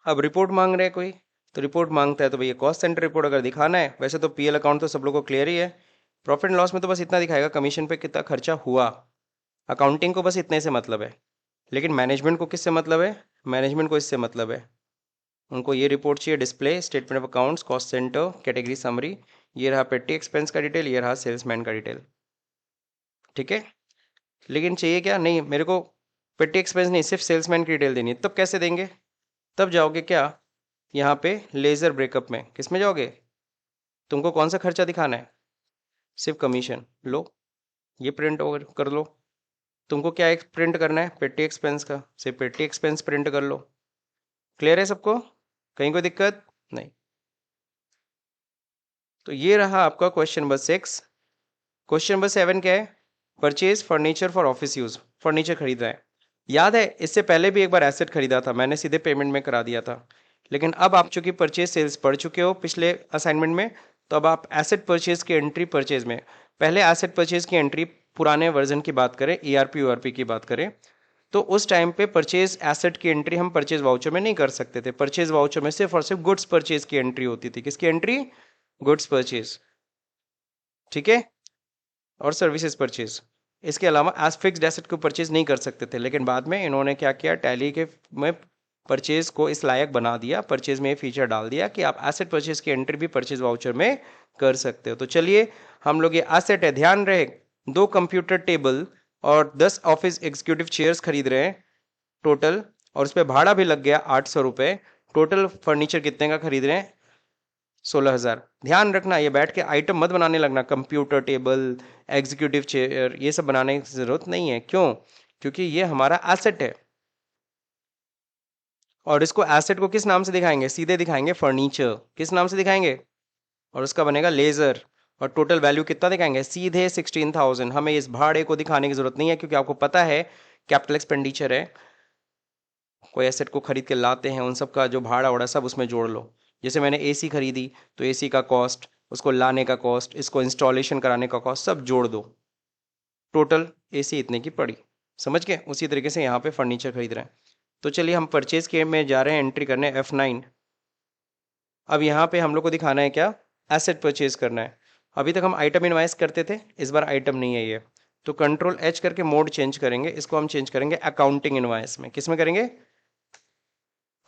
S1: अब रिपोर्ट मांग रहे हैं कोई, तो रिपोर्ट मांगता है तो भैया कॉस्ट सेंटर रिपोर्ट अगर दिखाना है, वैसे तो पीएल अकाउंट तो सब लोगों को क्लियर ही है। प्रॉफिट एंड लॉस में तो बस इतना दिखाएगा कमीशन पे कितना खर्चा हुआ, अकाउंटिंग को बस इतने से मतलब है। लेकिन मैनेजमेंट को किससे मतलब है? मैनेजमेंट को इससे मतलब है, उनको ये रिपोर्ट चाहिए, display statement of accounts, cost centre, category summary, ये रहा पेटी एक्सपेंस का डिटेल, ये रहा सेल्समैन का डिटेल। ठीक है। लेकिन चाहिए क्या? नहीं मेरे को पेटी एक्सपेंस नहीं, सिर्फ सेल्समैन की डिटेल देनी है। तब कैसे देंगे? तब जाओगे क्या, यहाँ पे लेजर ब्रेकअप में, किस में जाओगे? तुमको कौन सा खर्चा दिखाना है? सिर्फ कमीशन लो, ये प्रिंट ओवर कर लो। तुमको क्या एक प्रिंट करना है? पेटी एक्सपेंस का, सिर्फ पेटी एक्सपेंस प्रिंट कर लो। क्लियर है सबको? कहीं कोई दिक्कत नहीं? तो ये रहा आपका क्वेश्चन नंबर 6। क्वेश्चन नंबर 7 क्या है? Purchase furniture for office use, furniture खरीद रहा है। याद है इससे पहले भी एक बार एसेट खरीदा था मैंने, सीधे पेमेंट में करा दिया था। लेकिन अब आप चूंकि परचेज सेल्स पढ़ चुके हो पिछले असाइनमेंट में, तो अब आप एसेट परचेज की एंट्री परचेज में, पहले एसेट परचेज की एंट्री पुराने वर्जन की बात करें, ईआरपी यूआरपी की बात करें, तो उस टाइम पे परचेज एसेट की एंट्री हम परचेज वाउचर में नहीं कर सकते थे। परचेज वाउचर में सिर्फ और सिर्फ गुड्स परचेज की एंट्री होती थी। किसकी एंट्री? Goods purchase. ठीक है। और सर्विसेज परचेज, इसके अलावा एज फिक्स्ड एसेट को परचेज नहीं कर सकते थे। लेकिन बाद में इन्होंने क्या किया, टैली के में परचेज को इस लायक बना दिया, परचेज में ये फीचर डाल दिया कि आप एसेट परचेज की एंट्री भी परचेज वाउचर में कर सकते हो। तो चलिए हम लोग, ये एसेट है, ध्यान रहे, 2 कंप्यूटर टेबल और 10 ऑफिस एग्जीक्यूटिव चेयर्स खरीद रहे हैं टोटल, और उस पर भाड़ा भी लग गया 800 रुपये। टोटल फर्नीचर कितने का खरीद रहे हैं? 16,000। ध्यान रखना, ये बैठ के आइटम मत बनाने लगना, कंप्यूटर टेबल, एग्जीक्यूटिव चेयर, ये सब बनाने की जरूरत नहीं है। क्यों? क्योंकि ये हमारा एसेट है, और इसको एसेट को किस नाम से दिखाएंगे? सीधे दिखाएंगे फर्नीचर। किस नाम से दिखाएंगे? और उसका बनेगा लेजर। और टोटल वैल्यू कितना दिखाएंगे? सीधे 16,000। हमें इस भाड़े को दिखाने की जरूरत नहीं है, क्योंकि आपको पता है कैपिटल एक्सपेंडिचर है, कोई एसेट को खरीद के लाते हैं उन सब का जो भाड़ा वाड़ा सब उसमें जोड़ लो। जैसे मैंने एसी खरीदी, तो एसी का कॉस्ट, उसको लाने का कॉस्ट, इसको इंस्टॉलेशन कराने का कॉस्ट, सब जोड़ दो, टोटल एसी इतने की पड़ी। समझ गए? उसी तरीके से यहाँ पे फर्नीचर खरीद रहे हैं। तो चलिए हम परचेज के में जा रहे हैं, एंट्री करने F9। अब यहाँ पे हम लोग को दिखाना है क्या? एसेट परचेज करना है। अभी तक हम आइटम इनवाइस करते थे, इस बार आइटम नहीं है ये, तो कंट्रोल H करके मोड चेंज करेंगे, इसको हम चेंज करेंगे अकाउंटिंग इनवाइस में। किस में करेंगे?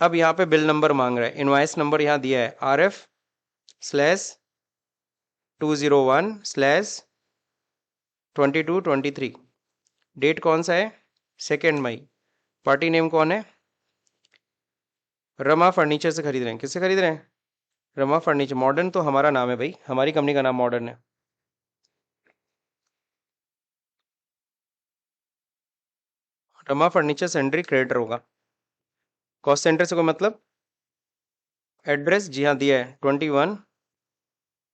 S1: अब यहाँ पे बिल नंबर मांग रहा है, इनवाइस नंबर यहाँ दिया है RF/201/2223। डेट कौन सा है? 2 मई। पार्टी नेम कौन है? रमा फर्नीचर से खरीद रहे हैं। किससे खरीद रहे हैं? रमा फर्नीचर। मॉडर्न तो हमारा नाम है भाई, हमारी कंपनी का नाम मॉडर्न है। रमा फर्नीचर सेंट्री क्रेडिटर होगा। कॉस्ट सेंटर से कोई मतलब? एड्रेस जी हाँ दिया है, 21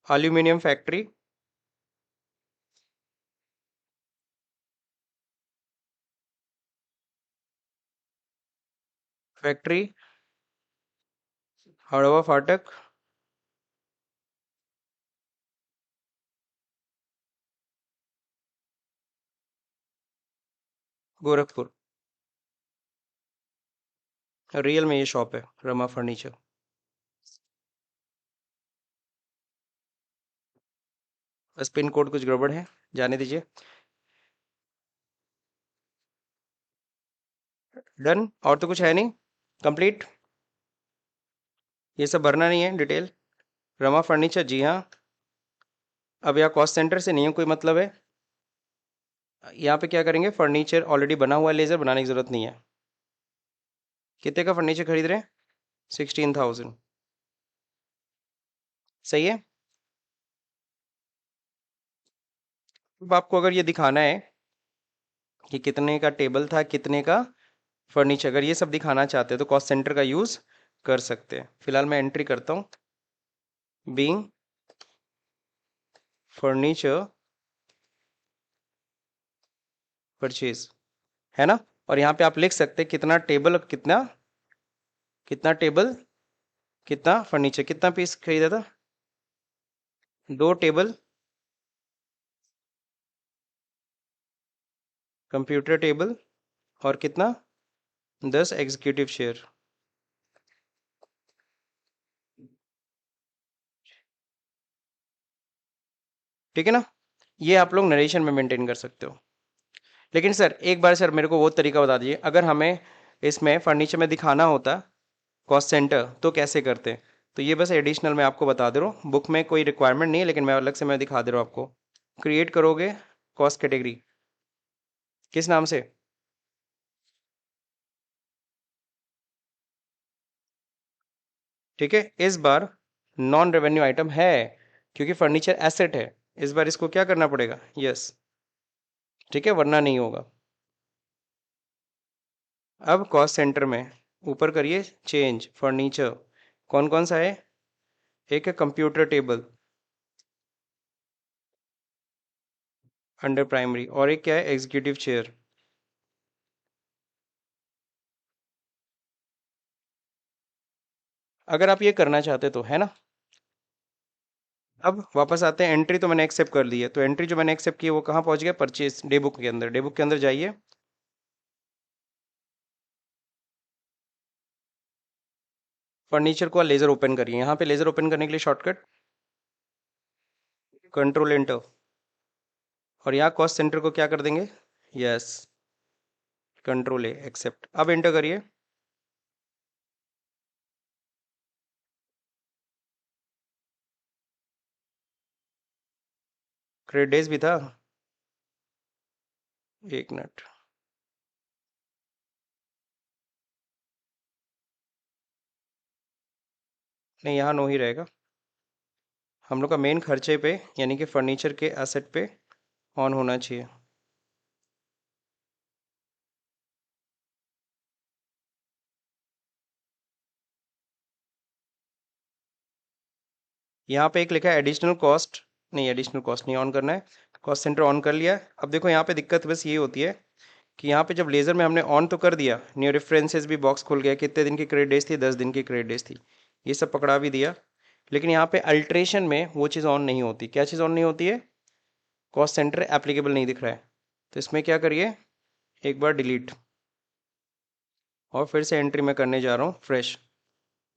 S1: एल्यूमिनियम फैक्ट्री, फैक्ट्री हड़वा फाटक, गोरखपुर। रियल में ये शॉप है रमा फर्नीचर। बस पिन कोड कुछ गड़बड़ है, जाने दीजिए। डन, और तो कुछ है नहीं, कंप्लीट। ये सब भरना नहीं है डिटेल। रमा फर्नीचर जी हाँ। अब यहाँ कॉस्ट सेंटर से नहीं है कोई मतलब है। यहाँ पे क्या करेंगे, फर्नीचर ऑलरेडी बना हुआ है, लेजर बनाने की जरूरत नहीं है। कितने का फर्नीचर खरीद रहे हैं? 16,000। सही है। अब आपको अगर ये दिखाना है कि कितने का टेबल था, कितने का फर्नीचर, अगर ये सब दिखाना चाहते हैं तो कॉस्ट सेंटर का यूज कर सकते हैं। फिलहाल मैं एंट्री करता हूँ, बीइंग फर्नीचर परचेज। है ना। और यहाँ पे आप लिख सकते हैं कितना टेबल, कितना कितना टेबल, कितना फर्नीचर, कितना पीस खरीदा था, 2 टेबल कंप्यूटर टेबल, और कितना 10 एग्जीक्यूटिव चेयर। ठीक है ना। ये आप लोग नरेशन में मेंटेन कर सकते हो। लेकिन सर एक बार सर मेरे को वो तरीका बता दीजिए, अगर हमें इसमें फर्नीचर में दिखाना होता कॉस्ट सेंटर तो कैसे करते। तो ये बस एडिशनल मैं आपको बता दे रहा हूँ, बुक में कोई रिक्वायरमेंट नहीं है, लेकिन मैं अलग से मैं दिखा दे रहा हूँ आपको। क्रिएट करोगे कॉस्ट कैटेगरी, किस नाम से, ठीक है। इस बार नॉन रेवेन्यू आइटम है, क्योंकि फर्नीचर एसेट है, इस बार इसको क्या करना पड़ेगा, यस, ठीक है, वरना नहीं होगा। अब कॉस्ट सेंटर में ऊपर करिए चेंज फर्नीचर, कौन कौन सा है, एक है कंप्यूटर टेबल अंडर प्राइमरी, और एक क्या है एग्जीक्यूटिव चेयर। अगर आप ये करना चाहते तो, है ना। अब वापस आते हैं, एंट्री तो मैंने एक्सेप्ट कर ली है, तो एंट्री जो मैंने एक्सेप्ट की है वो कहाँ पहुंच गया, परचेज डे बुक के अंदर, डे बुक के अंदर जाइए। फर्नीचर को लेजर ओपन करिए, यहाँ पे लेजर ओपन करने के लिए शॉर्टकट कंट्रोल एंटर, और यहाँ कॉस्ट सेंटर को क्या कर देंगे, यस, कंट्रोल ए एक्सेप्ट। अब एंटर करिए। क्रेडिट डेज भी था, एक मिनट, नहीं यहाँ नो ही रहेगा, हम लोग का मेन खर्चे पे यानी कि फर्नीचर के एसेट पे ऑन होना चाहिए। यहाँ पे एक लिखा है एडिशनल कॉस्ट, नहीं एडिशनल कॉस्ट नहीं ऑन करना है, कॉस्ट सेंटर ऑन कर लिया है। अब देखो यहाँ पे दिक्कत बस ये होती है कि यहाँ पे जब लेज़र में हमने ऑन तो कर दिया, न्यू रेफरेंसेस भी बॉक्स खुल गया, कितने दिन की क्रेडिट डेज थी, 10 दिन की क्रेडिट डेज थी, ये सब पकड़ा भी दिया। लेकिन यहाँ पे अल्ट्रेशन में वो चीज़ ऑन नहीं होती, क्या चीज़ ऑन नहीं होती है, कॉस्ट सेंटर एप्लीकेबल नहीं दिख रहा है। तो इसमें क्या करिए, एक बार डिलीट, और फिर से एंट्री में करने जा रहा हूँ फ्रेश।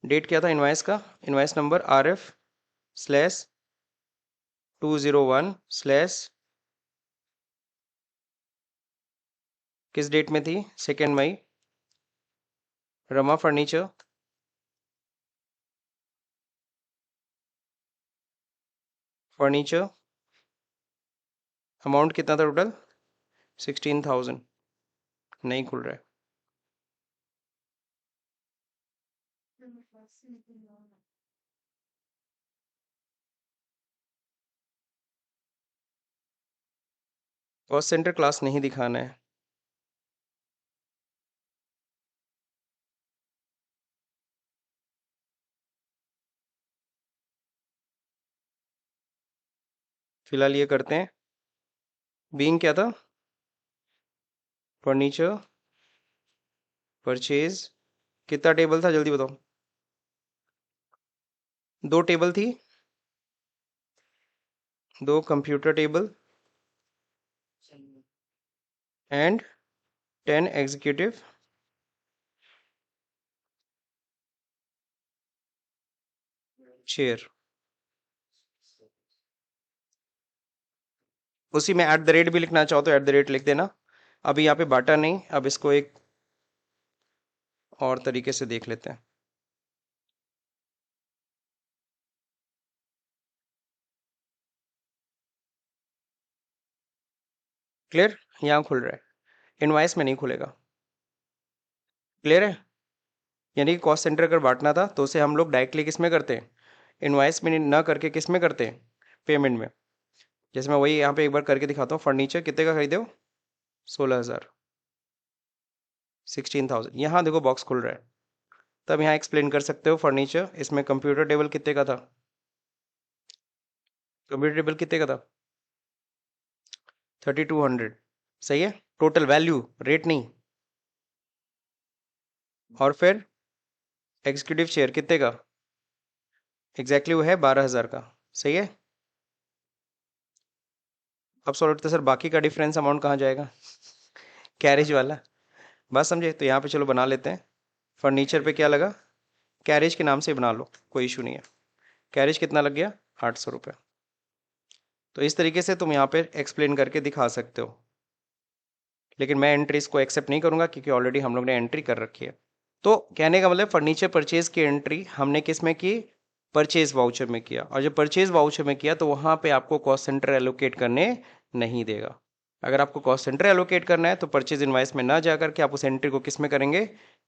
S1: डेट क्या था इनवाइस का, इनवाइस नंबर RF/201/ किस डेट में थी, 2 मई, रमा फर्नीचर, फर्नीचर, अमाउंट कितना था टोटल, 16,000, नहीं खुल रहा है। कॉस्ट सेंटर क्लास नहीं दिखाना है, फिलहाल ये करते हैं। बीइंग क्या था, फर्नीचर, परचेज, कितना टेबल था जल्दी बताओ, 2 टेबल थी, 2 computer table and 10 executive chair. उसी में एट द रेट भी लिखना चाहो तो एट द रेट लिख देना। अभी यहाँ पे बाटा नहीं, अब इसको एक और तरीके से देख लेते हैं। क्लियर, यहाँ खुल रहा है, इनवाइस में नहीं खुलेगा। क्लियर है, यानी कि कॉस्ट सेंटर अगर बांटना था तो उसे हम लोग डायरेक्टली किस में करते हैं, इनवाइस में ना करके किस में करते हैं, पेमेंट में। जैसे मैं वही यहाँ पे एक बार करके दिखाता हूँ, फर्नीचर कितने का खरीदे हो, 16,000, 16,000, यहाँ देखो बॉक्स खुल रहा है। तब यहाँ एक्सप्लेन कर सकते हो फर्नीचर, इसमें कंप्यूटर टेबल कितने का था, कंप्यूटर टेबल कितने का था, 3,200, सही है। टोटल वैल्यू, रेट नहीं। और फिर एग्जीक्यूटिव शेयर कितने का? एग्जैक्टली वो है 12,000 का, सही है। अब सॉल्व करते सर बाकी का डिफरेंस अमाउंट कहाँ जाएगा? कैरेज वाला, बस समझे। तो यहाँ पे चलो बना लेते हैं। फर्नीचर पे क्या लगा? कैरेज के नाम से बना लो, कोई इशू नहीं है। कैरेज कितना लग गया? 800 रुपये। तो इस तरीके से तुम यहाँ पे एक्सप्लेन करके दिखा सकते हो, लेकिन मैं एंट्रीज को एक्सेप्ट नहीं करूंगा क्योंकि ऑलरेडी हम लोग ने एंट्री कर रखी है। तो कहने का मतलब फर्नीचर परचेज की एंट्री हमने किस में की? परचेज वाउचर में किया। और जब परचेज वाउचर में किया तो वहां पे आपको कॉस्ट सेंटर एलोकेट करने नहीं देगा। अगर आपको कॉस्ट सेंटर एलोकेट करना है तो परचेज इनवाइस में ना जाकर के आप उस एंट्री को किस में करेंगे?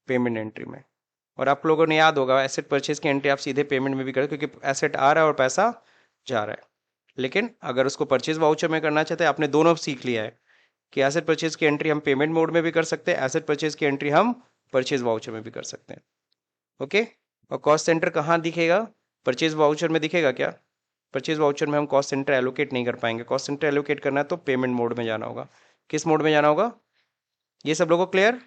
S1: पेमेंट एंट्री में। और आप लोगों ने याद होगा एसेट परचेज की एंट्री आप सीधे पेमेंट में भी करें क्योंकि एसेट आ रहा है और पैसा जा रहा है। लेकिन अगर उसको परचेज वाउचर में करना चाहते हैं, आपने दोनों सीख लिया है कि एसेट परचेज की एंट्री हम पेमेंट मोड में भी कर सकते हैं, एसेट परचेज की एंट्री हम परचेज वाउचर में भी कर सकते हैं। ओके। और कॉस्ट सेंटर कहाँ दिखेगा? परचेज वाउचर में दिखेगा क्या? परचेज वाउचर में हम कॉस्ट सेंटर एलोकेट नहीं कर पाएंगे। कॉस्ट सेंटर एलोकेट करना है तो पेमेंट मोड में जाना होगा। किस मोड में जाना होगा? ये सब लोगों को क्लियर?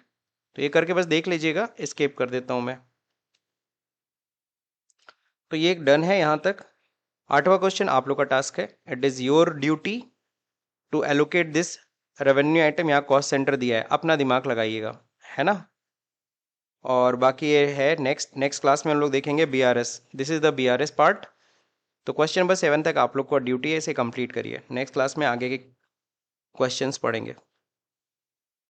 S1: तो ये करके बस देख लीजिएगा, स्केप कर देता हूं मैं। तो ये एक डन है यहाँ तक। 8वां क्वेश्चन आप लोग का टास्क है। It is your duty to allocate this revenue item. यहाँ कॉस्ट सेंटर दिया है, अपना दिमाग लगाइएगा, है ना। और बाकी ये है नेक्स्ट नेक्स्ट क्लास में हम लोग देखेंगे BRS। This is the BRS part. तो क्वेश्चन नंबर 7 तक आप लोग को ड्यूटी है, इसे कंप्लीट करिए। नेक्स्ट क्लास में आगे के क्वेश्चंस पढ़ेंगे।